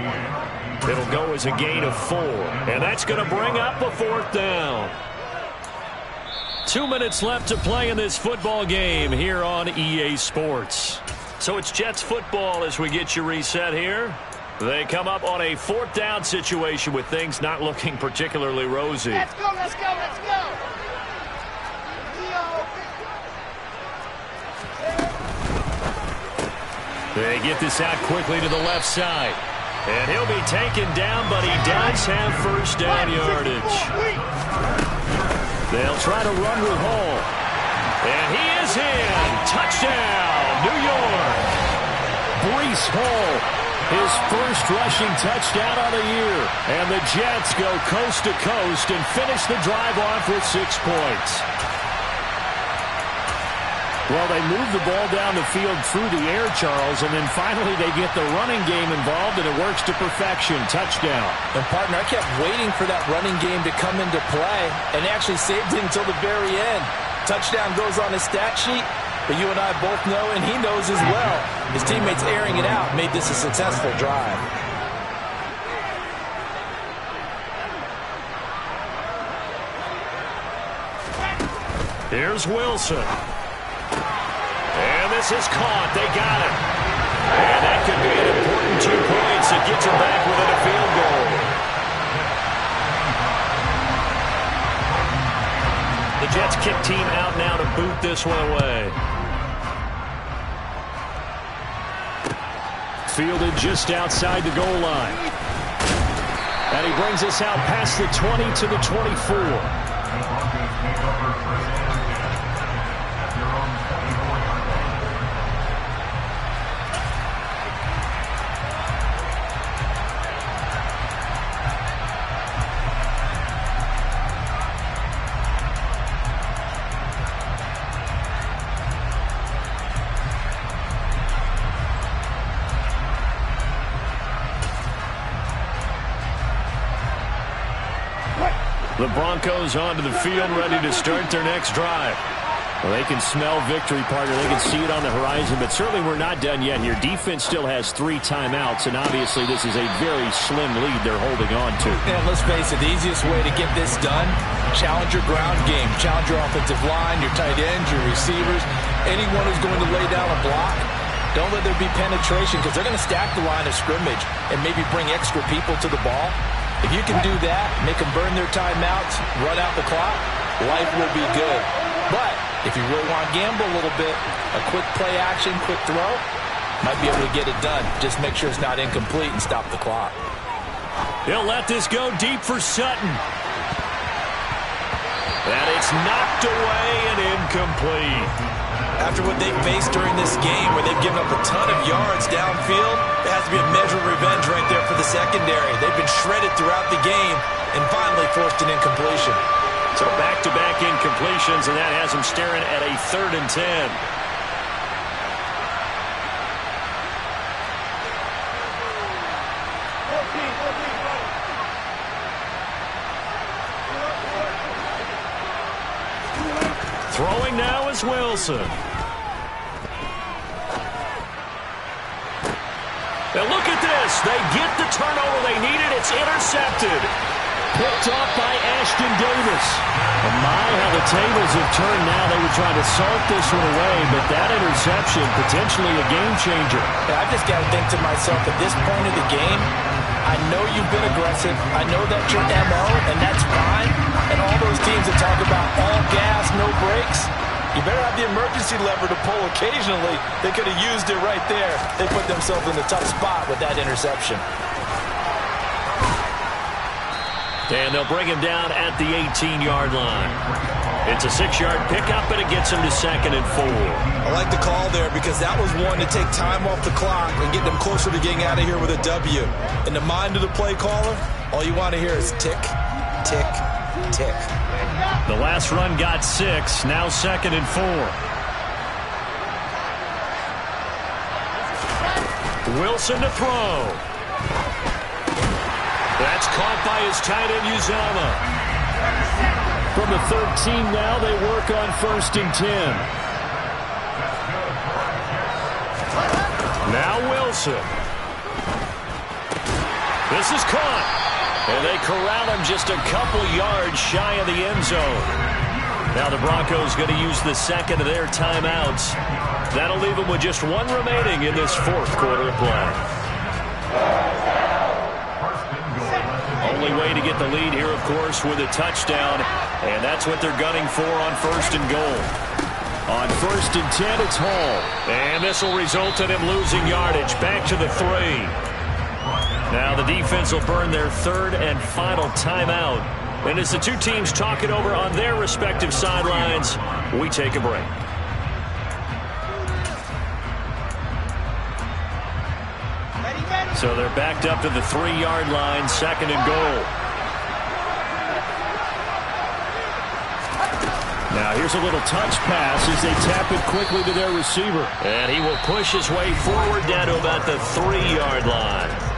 It'll go as a gain of 4. And that's going to bring up a 4th down. 2 minutes left to play in this football game here on EA Sports. So it's Jets football as we get you reset here. They come up on a 4th down situation with things not looking particularly rosy. Let's go, let's go, let's go. They get this out quickly to the left side. And he'll be taken down, but he does have 1st down yardage. They'll try to run with Hall. And he is in. Touchdown, New York. Breece Hall, his first rushing touchdown of the year. And the Jets go coast to coast and finish the drive off with 6 points. Well, they move the ball down the field through the air, Charles, and then finally they get the running game involved, and it works to perfection. Touchdown. And, partner, I kept waiting for that running game to come into play, and they actually saved it until the very end. Touchdown goes on his stat sheet, but you and I both know, and he knows as well, his teammates airing it out made this a successful drive. Here's Wilson. And this is caught. They got it. And that could be an important 2 points that gets them back within a field goal. The Jets kick team out now to boot this one away. Fielded just outside the goal line. And he brings us out past the 20 to the 24. The Broncos onto the field, ready to start their next drive. Well, they can smell victory, partner. They can see it on the horizon, but certainly we're not done yet here. Defense still has 3 timeouts, and obviously this is a very slim lead they're holding on to. And let's face it, the easiest way to get this done, challenge your ground game. Challenge your offensive line, your tight ends, your receivers, anyone who's going to lay down a block. Don't let there be penetration because they're going to stack the line of scrimmage and maybe bring extra people to the ball. If you can do that, make them burn their timeouts, run out the clock, life will be good. But if you really want to gamble a little bit, a quick play action, quick throw, might be able to get it done. Just make sure it's not incomplete and stop the clock. He'll let this go deep for Sutton. And it's knocked away and incomplete. After what they've faced during this game, where they've given up a ton of yards downfield, there has to be a measure of revenge right there for the secondary. They've been shredded throughout the game and finally forced an incompletion. So back-to-back incompletions, and that has them staring at a 3rd and 10. Throwing now is Wilson. And look at this. They get the turnover they needed. It's intercepted. Picked off by Ashton Davis. And my, how the tables have turned now. They were trying to salt this one away, but that interception, potentially a game changer. Yeah, I've just got to think to myself, at this point of the game, I know you've been aggressive. I know that's your MO, and that's fine. And all those teams that talk about all gas, no brakes, you better have the emergency lever to pull occasionally. They could have used it right there. They put themselves in a tough spot with that interception. And they'll bring him down at the 18-yard line. It's a 6-yard pickup, and it gets him to 2nd and 4. I like the call there because that was one to take time off the clock and get them closer to getting out of here with a W. In the mind of the play caller, all you want to hear is tick, tick, tick. The last run got 6, now 2nd and 4. Wilson to throw. That's caught by his tight end, Uzama. From the 13 now, they work on 1st and 10. Now Wilson. This is caught. And they corral him just a couple yards shy of the end zone. Now the Broncos going to use the second of their timeouts. That'll leave them with just one remaining in this fourth quarter of play. Only way to get the lead here, of course, with a touchdown. And that's what they're gunning for on 1st and goal. On 1st and 10, it's Hall. And this will result in him losing yardage. Back to the 3. Now the defense will burn their third and final timeout. And as the two teams talk it over on their respective sidelines, we take a break. So they're backed up to the 3-yard line, 2nd and goal. Now here's a little touch pass as they tap it quickly to their receiver. And he will push his way forward down to about the 3-yard line.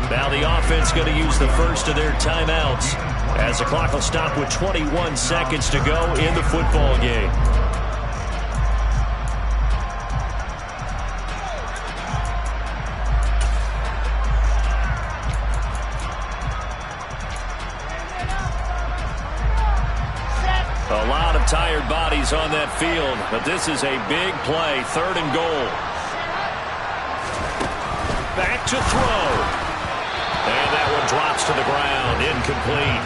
Now the offense going to use the first of their timeouts as the clock will stop with 21 seconds to go in the football game. A lot of tired bodies on that field, but this is a big play, 3rd and goal. Back to throw. And that one drops to the ground, incomplete.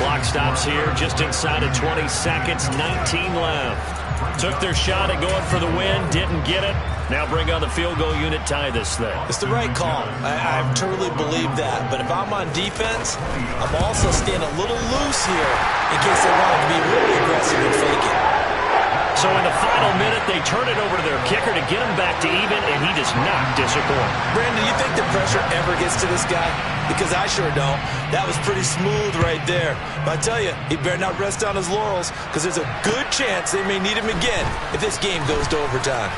Clock stops here just inside of 20 seconds, 19 left. Took their shot at going for the win, didn't get it. Now bring on the field goal unit, tie this thing. It's the right call. I truly believe that. But if I'm on defense, I'm also staying a little loose here in case they want to be really aggressive and fake it. So in the final minute, they turn it over to their kicker to get him back to even, and he does not disappoint. Brandon, you think the pressure ever gets to this guy? Because I sure don't. That was pretty smooth right there. But I tell you, he better not rest on his laurels because there's a good chance they may need him again if this game goes to overtime.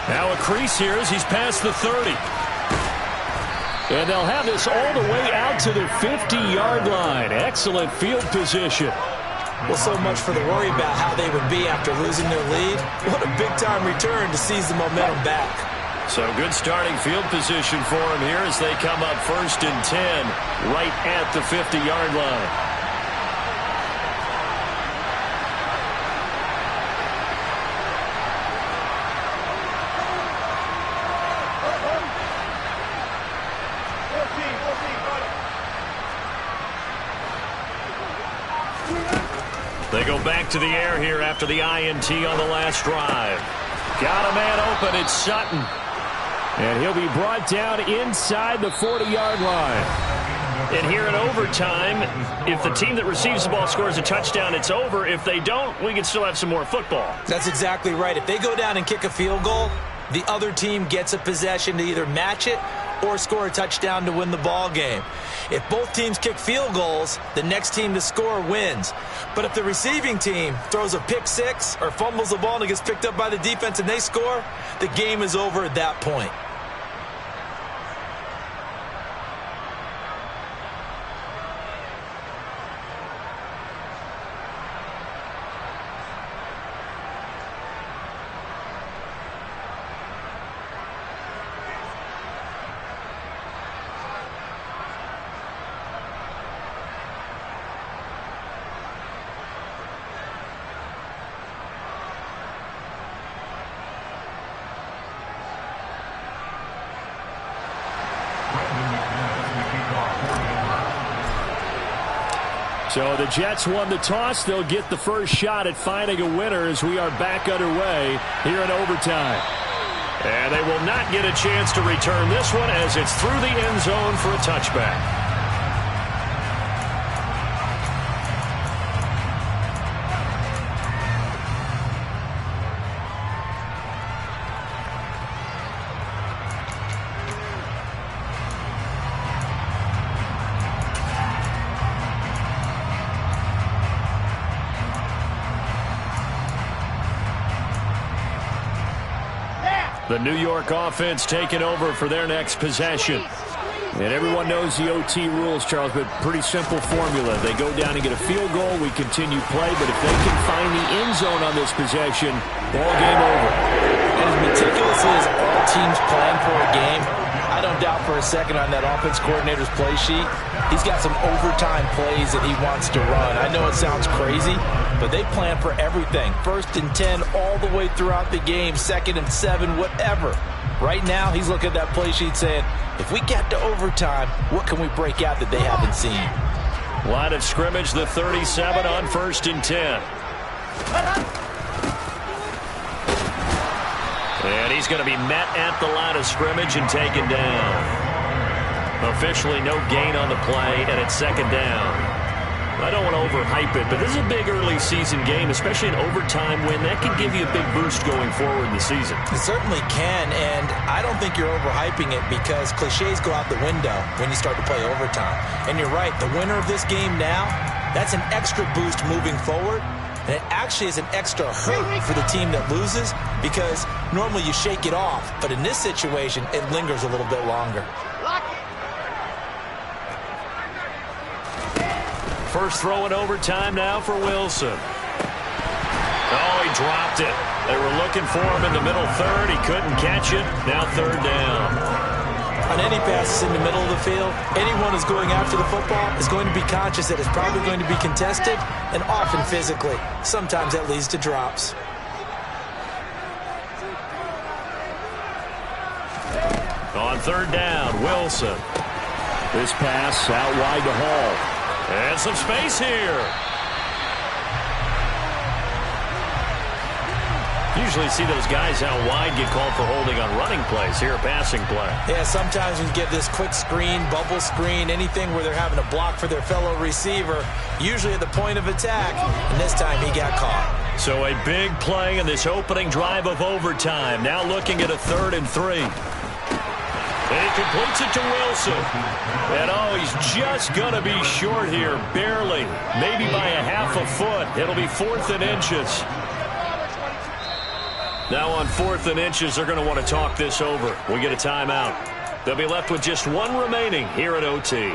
Now a crease here as he's past the 30. And they'll have this all the way out to the 50-yard line. Excellent field position. Well, so much for the worry about how they would be after losing their lead. What a big-time return to seize the momentum back. So good starting field position for them here as they come up 1st and 10 right at the 50-yard line. They go back to the air here after the INT on the last drive. Got a man open. It's Sutton. And he'll be brought down inside the 40-yard line. And here in overtime, if the team that receives the ball scores a touchdown, it's over. If they don't, we can still have some more football. That's exactly right. If they go down and kick a field goal, the other team gets a possession to either match it or score a touchdown to win the ball game. If both teams kick field goals, the next team to score wins. But if the receiving team throws a pick six or fumbles the ball and it gets picked up by the defense and they score, the game is over at that point. So the Jets won the toss. They'll get the first shot at finding a winner as we are back underway here in overtime. And they will not get a chance to return this one as it's through the end zone for a touchback. The New York offense taking over for their next possession. And everyone knows the OT rules, Charles, but pretty simple formula. They go down and get a field goal, we continue play, but if they can find the end zone on this possession, ball game over. And as meticulously as all teams plan for a game, I don't doubt for a second on that offense coordinator's play sheet, he's got some overtime plays that he wants to run. I know it sounds crazy, but they plan for everything. 1st and 10 all the way throughout the game, 2nd and 7, whatever. Right now, he's looking at that play sheet saying, if we get to overtime, what can we break out that they haven't seen? Line of scrimmage, the 37 on 1st and 10. And he's going to be met at the line of scrimmage and taken down. Officially no gain on the play, and it's 2nd down. I don't want to overhype it, but this is a big early season game, especially an overtime win. That can give you a big boost going forward in the season. It certainly can, and I don't think you're overhyping it because cliches go out the window when you start to play overtime. And you're right, the winner of this game now, that's an extra boost moving forward. And it actually is an extra hurt for the team that loses because normally you shake it off. But in this situation, it lingers a little bit longer. First throw in overtime now for Wilson. Oh, he dropped it. They were looking for him in the middle third. He couldn't catch it. Now 3rd down. On any passes in the middle of the field, anyone who's going after the football is going to be conscious that it's probably going to be contested, and often physically. Sometimes that leads to drops. On 3rd down, Wilson. This pass out wide to Hall. And some space here. Usually see those guys out wide get called for holding on running plays. Here, a passing play. Yeah, sometimes we get this quick screen, bubble screen, anything where they're having to block for their fellow receiver, usually at the point of attack, and this time he got caught. So a big play in this opening drive of overtime. Now looking at a 3rd and 3. And he completes it to Wilson. And oh, he's just going to be short here, barely, maybe by a half a foot. It'll be 4th and inches. Now on 4th and inches, they're going to want to talk this over. We get a timeout. They'll be left with just 1 remaining here at OT.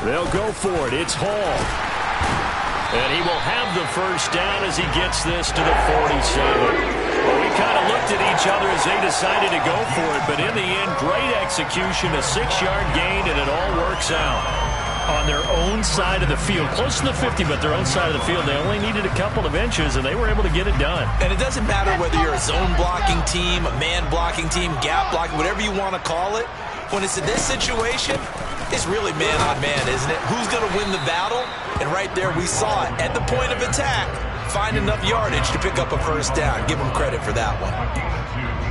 They'll go for it. It's Hall. And he will have the first down as he gets this to the 47. Well, we kind of looked at each other as they decided to go for it, but in the end, great execution, a 6-yard gain, and it all works out. On their own side of the field, close to the 50, but their own side of the field, they only needed a couple of inches, and they were able to get it done. And it doesn't matter whether you're a zone blocking team, a man blocking team, gap blocking, whatever you want to call it. When it's in this situation, it's really man-on-man, isn't it? Who's going to win the battle? And right there, we saw it. At the point of attack, find enough yardage to pick up a first down. Give them credit for that one.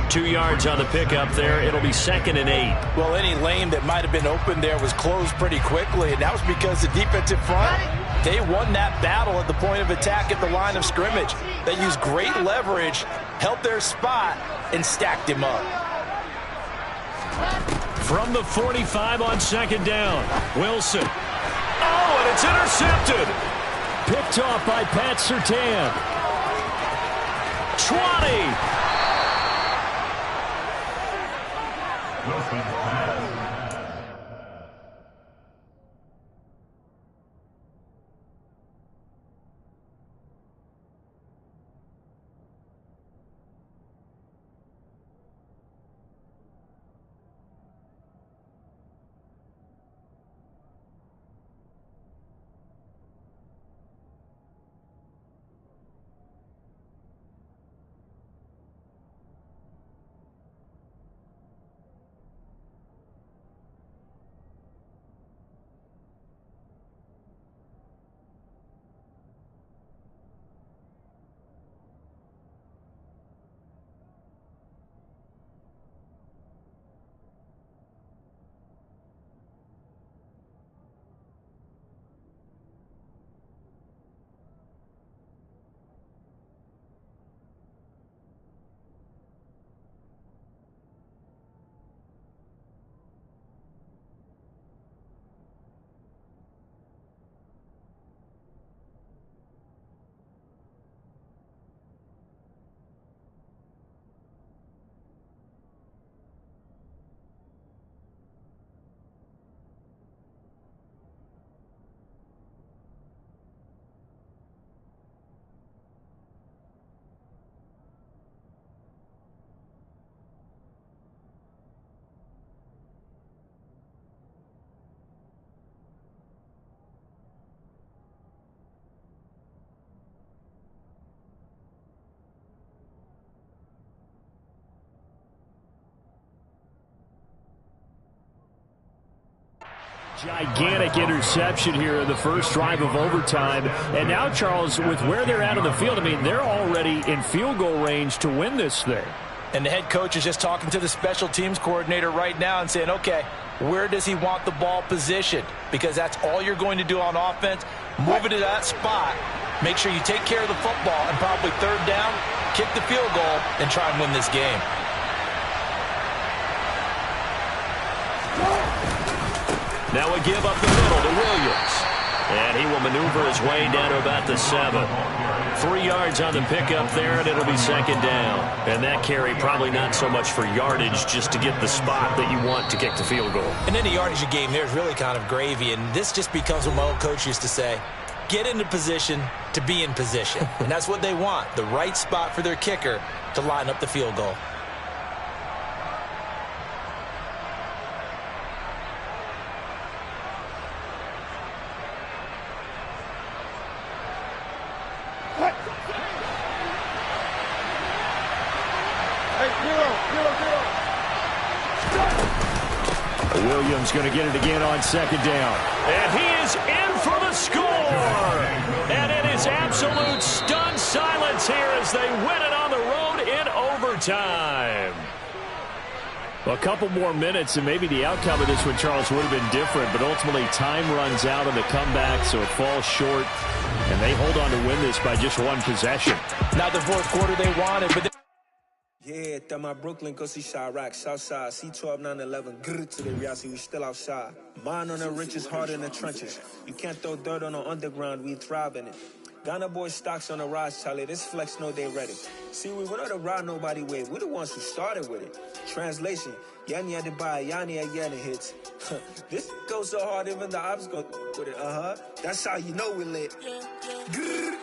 2 yards on the pickup there. It'll be 2nd and 8. Well, any lane that might have been open there was closed pretty quickly, and that was because the defensive front, they won that battle at the point of attack at the line of scrimmage. They used great leverage, held their spot, and stacked him up. From the 45 on 2nd down, Wilson. Oh, and it's intercepted. Picked off by Pat Surtain. 20. Gigantic interception here in the first drive of overtime. And now, Charles, with where they're at on the field, I mean, they're already in field goal range to win this thing. And the head coach is just talking to the special teams coordinator right now and saying, okay, where does he want the ball positioned? Because that's all you're going to do on offense. Move it to that spot. Make sure you take care of the football and probably third down, kick the field goal, and try and win this game. Now a give up the middle to Williams. And he will maneuver his way down to about the 7. 3 yards on the pickup there, and it'll be second down. And that carry probably not so much for yardage, just to get the spot that you want to kick the field goal. And any yardage game there is really kind of gravy, and this just becomes what my old coach used to say. Get into position to be in position. And that's what they want, the right spot for their kicker to line up the field goal. Williams going to get it again on second down. And he is in for the score. And it is absolute stunned silence here as they win it on the road in overtime. A couple more minutes, and maybe the outcome of this one, Charles, would have been different. But ultimately, time runs out on the comeback, so it falls short. And they hold on to win this by just one possession. Not the fourth quarter they wanted, but yeah, that my Brooklyn, go see Chirac, Southside, C12, 911, grrr to the reality, we still outside. Mine on the riches, hard in the trenches. You can't throw dirt on the underground, we thrive in it. Ghana boys stocks on the rise, Charlie, this flex know they ready. See, we were not a ride nobody wave, we the ones who started with it. Translation, Yanni had to buy, Yanni again hits. This goes so hard, even the ops go with it, That's how you know we lit. Grrr,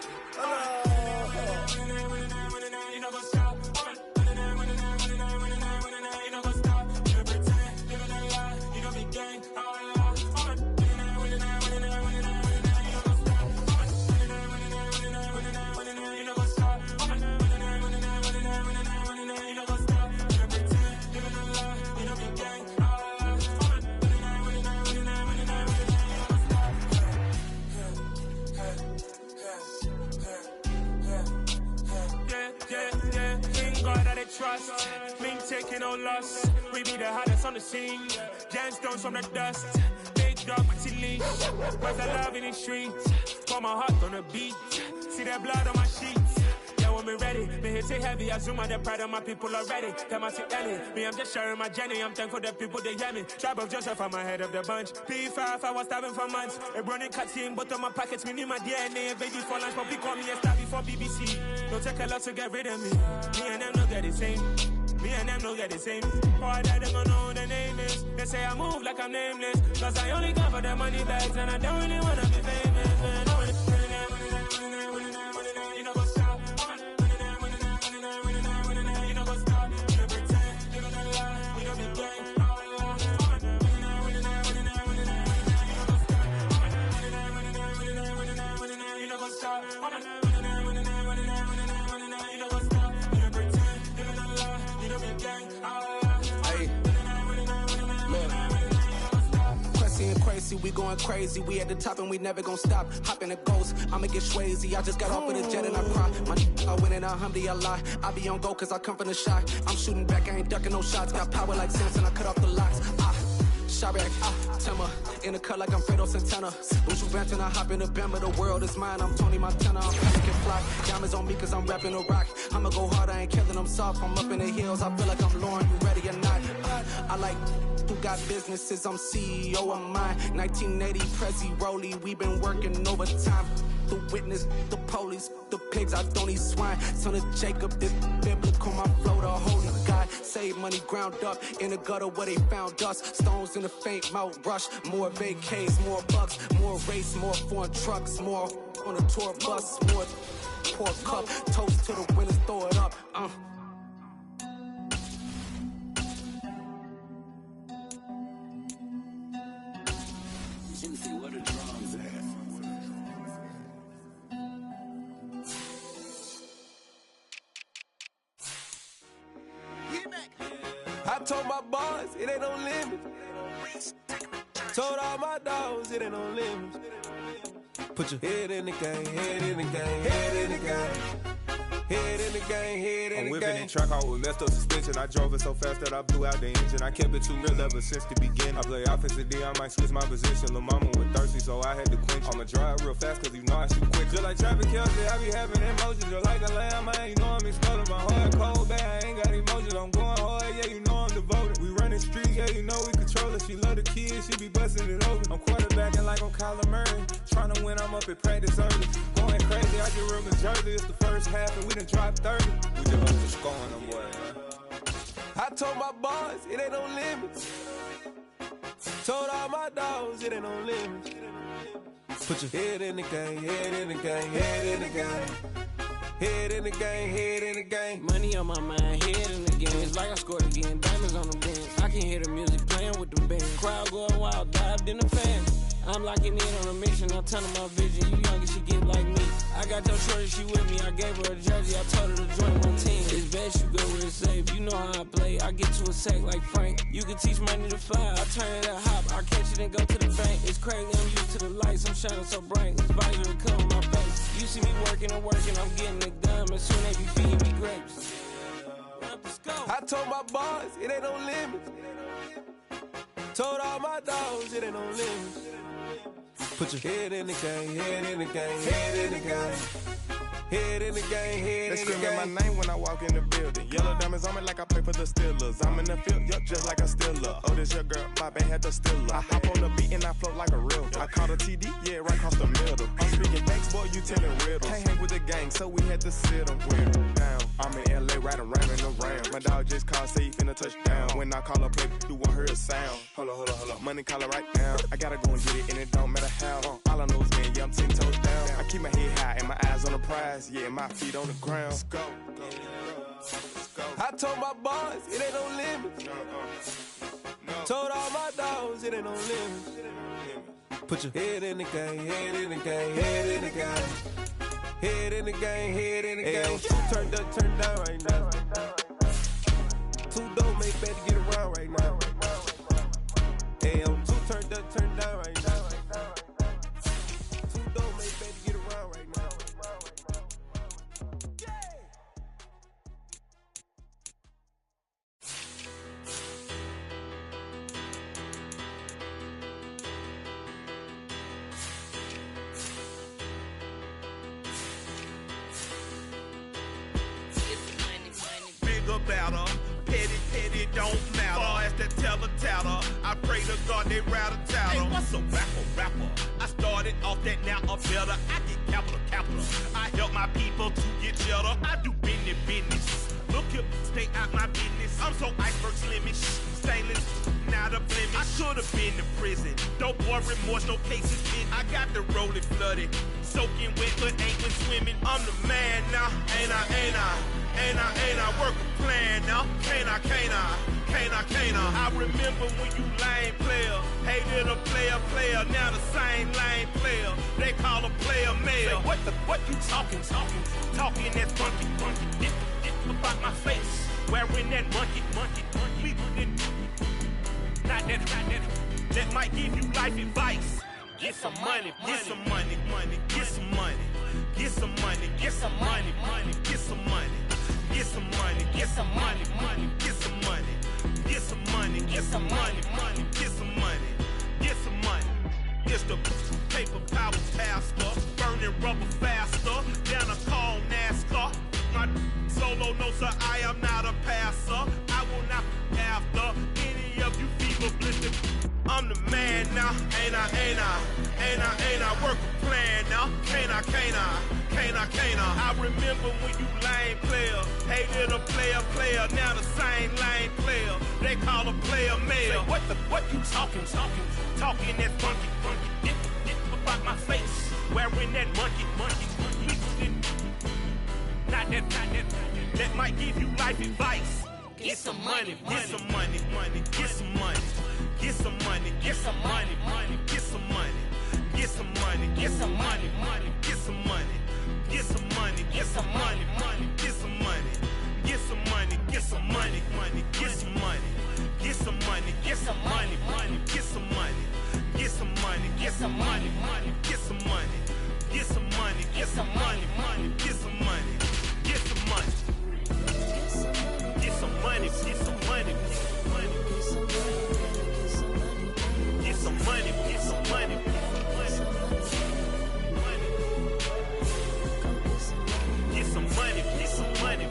trust, me taking no loss. We be the hottest on the scene. Gemstones from the dust. Big dog with your leash. Cause I love in the streets. Pour my heart on the beat. See that blood on my sheets. Yeah, when we ready, me hit it heavy. I zoom on the pride of my people already. Tell my Ellie, me I'm just sharing my journey. I'm thankful that people they hear me. Tribe of Joseph, I'm ahead of the bunch. P5, I was starving for months. A running cutscene, but on my pockets, me need my DNA. Baby for lunch, but we call me a star before BBC. Don't take a lot to get rid of me. Me and them don't get the same. Me and them don't get the same. Boy, that they gonna know who the name is. They say I move like I'm nameless. Cause I only come for the money bags and I don't really wanna be famous, man. You know, go stop. You know, go stop. You know, pretend. You know, the lie. You know, be gang. You know, go stop. We going crazy, we at the top and we never gonna stop. Hop in a ghost, I'ma get swayzy. I just got off with a jet and I cry. My I win in a Humvee, I lie. I be on go cause I come from the shot. I'm shooting back, I ain't ducking no shots. Got power like Samson, I cut off the locks. Chirac, Timmer, in the cut like I'm Fredo Santana. Lose you venting, I hop in the Bama, the world is mine. I'm Tony Montana, I'm can fly. Diamonds on me cause I'm rapping a rock. I'ma go hard, I ain't killing them soft. I'm up in the hills, I feel like I'm Lauren, you ready or not? I like who got businesses, I'm CEO of mine. 1980 Prezi Rolly, we been working overtime. The witness, the police, the pigs, I don't eat swine. Son of Jacob, this biblical, my flow, the holy God. Save money ground up in the gutter where they found us. Stones in the faint mouth rush. More vacays, more bucks, more race, more foreign trucks, more on a tour bus, more pour cup. Toast to the winners, throw it up. Juicy, where the drums at? I told my boys, it ain't no limit. Told all my dogs it ain't no limits. Put your head in the game, head in the game, head in the game. Head in the game, head in the game. I'm whipping the track out with messed up suspension. I drove it so fast that I blew out the engine. I kept it too real ever since the beginning. I play offensive D, I might switch my position. Lil' mama was thirsty, so I had to quench. I'ma drive real fast, cause you know I shoot quick. Just like Travis Kelce, I be having emotions. Just like a lamb, I ain't know I'm exploding. My heart cold, bad, I ain't got emotions. I'm going hard, yeah, you know I'm devoted. We running streets, yeah, you know we control it. She love the kids, she be busting it over. I'm quarterbacking like I'm Kyler Murray. Trying to win, I'm up at practice early. Going crazy, I just rub a jersey. It's the first half, and we done dropped 30. We just up to scoring them, boy. I told my boys, it ain't no limits. Told all my dogs, it ain't no limits. Put your head in the game, head in the game, head in the game. Head in the game, head in the game. Money on my mind, head in the game. It's like I scored again, diamonds on the bench. I can hear the music playing with the band. Crowd going wild, dived in the fan. I'm locking in on a mission, I'm telling my vision. You young and she get like me. I got your shorty, she with me. I gave her a jersey, I told her to join my team. It's best you go where it's safe. You know how I play, I get to a sack like Frank. You can teach money to fly, I turn it up hop. I catch it and go to the bank. It's crazy, I'm used to the lights, I'm shining so bright. This visor will cover my face. You see me working and working, I'm getting it done. As soon as they be feeding me grapes. I told my boys, it ain't no limits. Told all my dogs, it ain't no limits. Put your head in the game, head in the game, head in the game. Head in the game, head in the game. They screaming my name when I walk in the building. Yellow diamonds on me like I play for the Steelers. I'm in the field, yup, just like a Steeler. Oh, this your girl, my band had the Steeler. I hop on the beat and I float like a real. I caught a TD, yeah, right across the middle. I'm speaking thanks, boy, you telling riddles. Can't hang with the gang, so we had to sit them down. I'm in LA, riding around in the ram. My dog just called, say he finna touch down. When I call a play, you won't hear a sound. Hold up, money call it right now. I gotta go and get it, and it don't matter how. All I know is, man, yeah, I'm 10 toes down. I keep my head high and my eyes on the prize. Yeah, my feet on the ground. Let's go. I told my boys, it ain't no limits. Told all my dogs, it ain't no limits. Put your head in the game, head in the game, head in the game. Head in the game, head in the game. Turned up, turned down right now. Too dope, make better get around right now. Hey, I'm too turned up, turned down right now. Too dope, make better get around right now. Better, petty, don't matter. Far as that tatter, I pray to God they rattle tattle. Hey, what's a rapper? I started off that, now I'm better. I get capital. I help my people to get cheddar. I do business. Look here, stay out my business. I'm so iceberg slimish, stainless, not a blemish. I should've been in prison. Don't boy remorse, no cases in. I got the rolling flooded, soaking wet, but ain't been swimming. I'm the man now, ain't I work a plan now. Can't I? I remember when you lame player, hated a player, now the same lame player. They call a player male. Say, what you talking that's funky. Get about my face, wearing that monkey. Not that. That might give you life advice. Get some money. Get some money. Get some money. Get some money. Get some money. Get some money. Get some money. Get some money. Get some money. Get some money. Get some money. Get some money. Get some money. It's the paper power pastor, burning rubber faster. Down a call NASCAR. My solo, no sir, I am not a passer. I will not after any of you fever blistered. I'm the man now, ain't I work a plan now, can't I? I remember when you lame player, hated a player, now the same lame player, they call a player male. Say, what you talking that funky, get about my face, wearing that monkey, not that, that might give you life advice. Get some money, get some money, get some money. Get some money, get some money, get some money, get some money, get some money, get some money, get some money, get some money, get some money, get some money, get some money, get some money, get some money, get some money, get some money, some money, money, get some money. Get some money, get some money, money, get some money. Get some money. Get some money, get some money, get some money. Get some money, get some money. Get some money, get some money.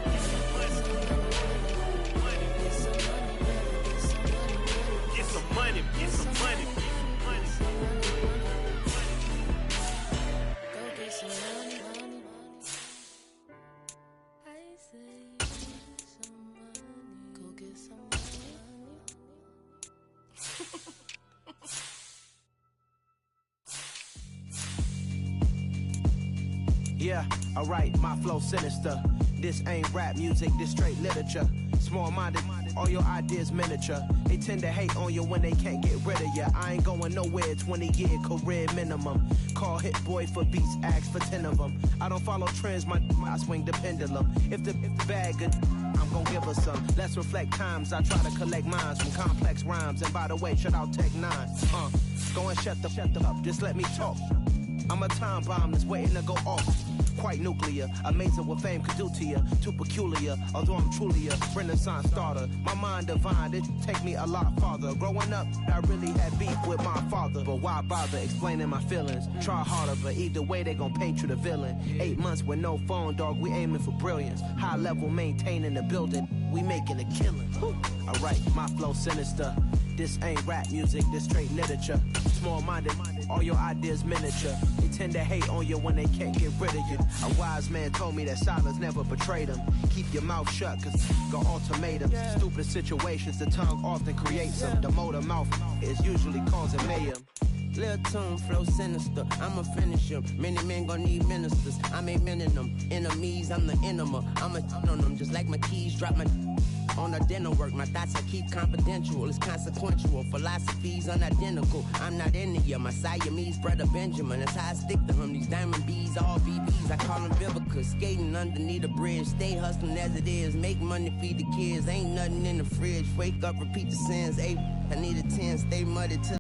Get some money, get some money. Yeah, alright, my flow sinister. This ain't rap music, this straight literature. Small-minded, all your ideas miniature. They tend to hate on you when they can't get rid of you. I ain't going nowhere, 20-year career minimum. Call Hit Boy for beats, ask for 10 of them. I don't follow trends, I swing the pendulum. If the bag good, I'm gon' give her some. Let's reflect times, I try to collect minds from complex rhymes. And by the way, shout out Tech 9. Go and shut the up, just let me talk. I'm a time bomb that's waiting to go off. Quite nuclear, amazing what fame could do to you. Too peculiar, although I'm truly a renaissance starter. My mind divine, it take me a lot farther. Growing up, I really had beef with my father. But why bother explaining my feelings? Try harder, but either way they gon' paint you the villain. 8 months with no phone, dog, we aiming for brilliance. High level maintaining the building, we making a killing. Alright, my flow sinister. This ain't rap music, this straight literature. Small-minded, all your ideas miniature. They tend to hate on you when they can't get rid of you. A wise man told me that silence never betrayed him. Keep your mouth shut, cause got ultimatums. Stupid situations, the tongue often creates them. The motor mouth is usually causing mayhem. Lil' tune, flow sinister, I'ma finish him. Many men gon' need ministers, I'm aiming them. Enemies, I'm the enema, I'ma on them. Just like my keys, drop my on the dinner work. My thoughts I keep confidential, it's consequential. Philosophies unidentical, I'm not into you. My Siamese brother Benjamin, that's how I stick to him. These diamond bees, all BBs, I call them Vivica. Skating underneath the bridge, stay hustling as it is. Make money, feed the kids, ain't nothing in the fridge. Wake up, repeat the sins, I need a 10, stay muddy till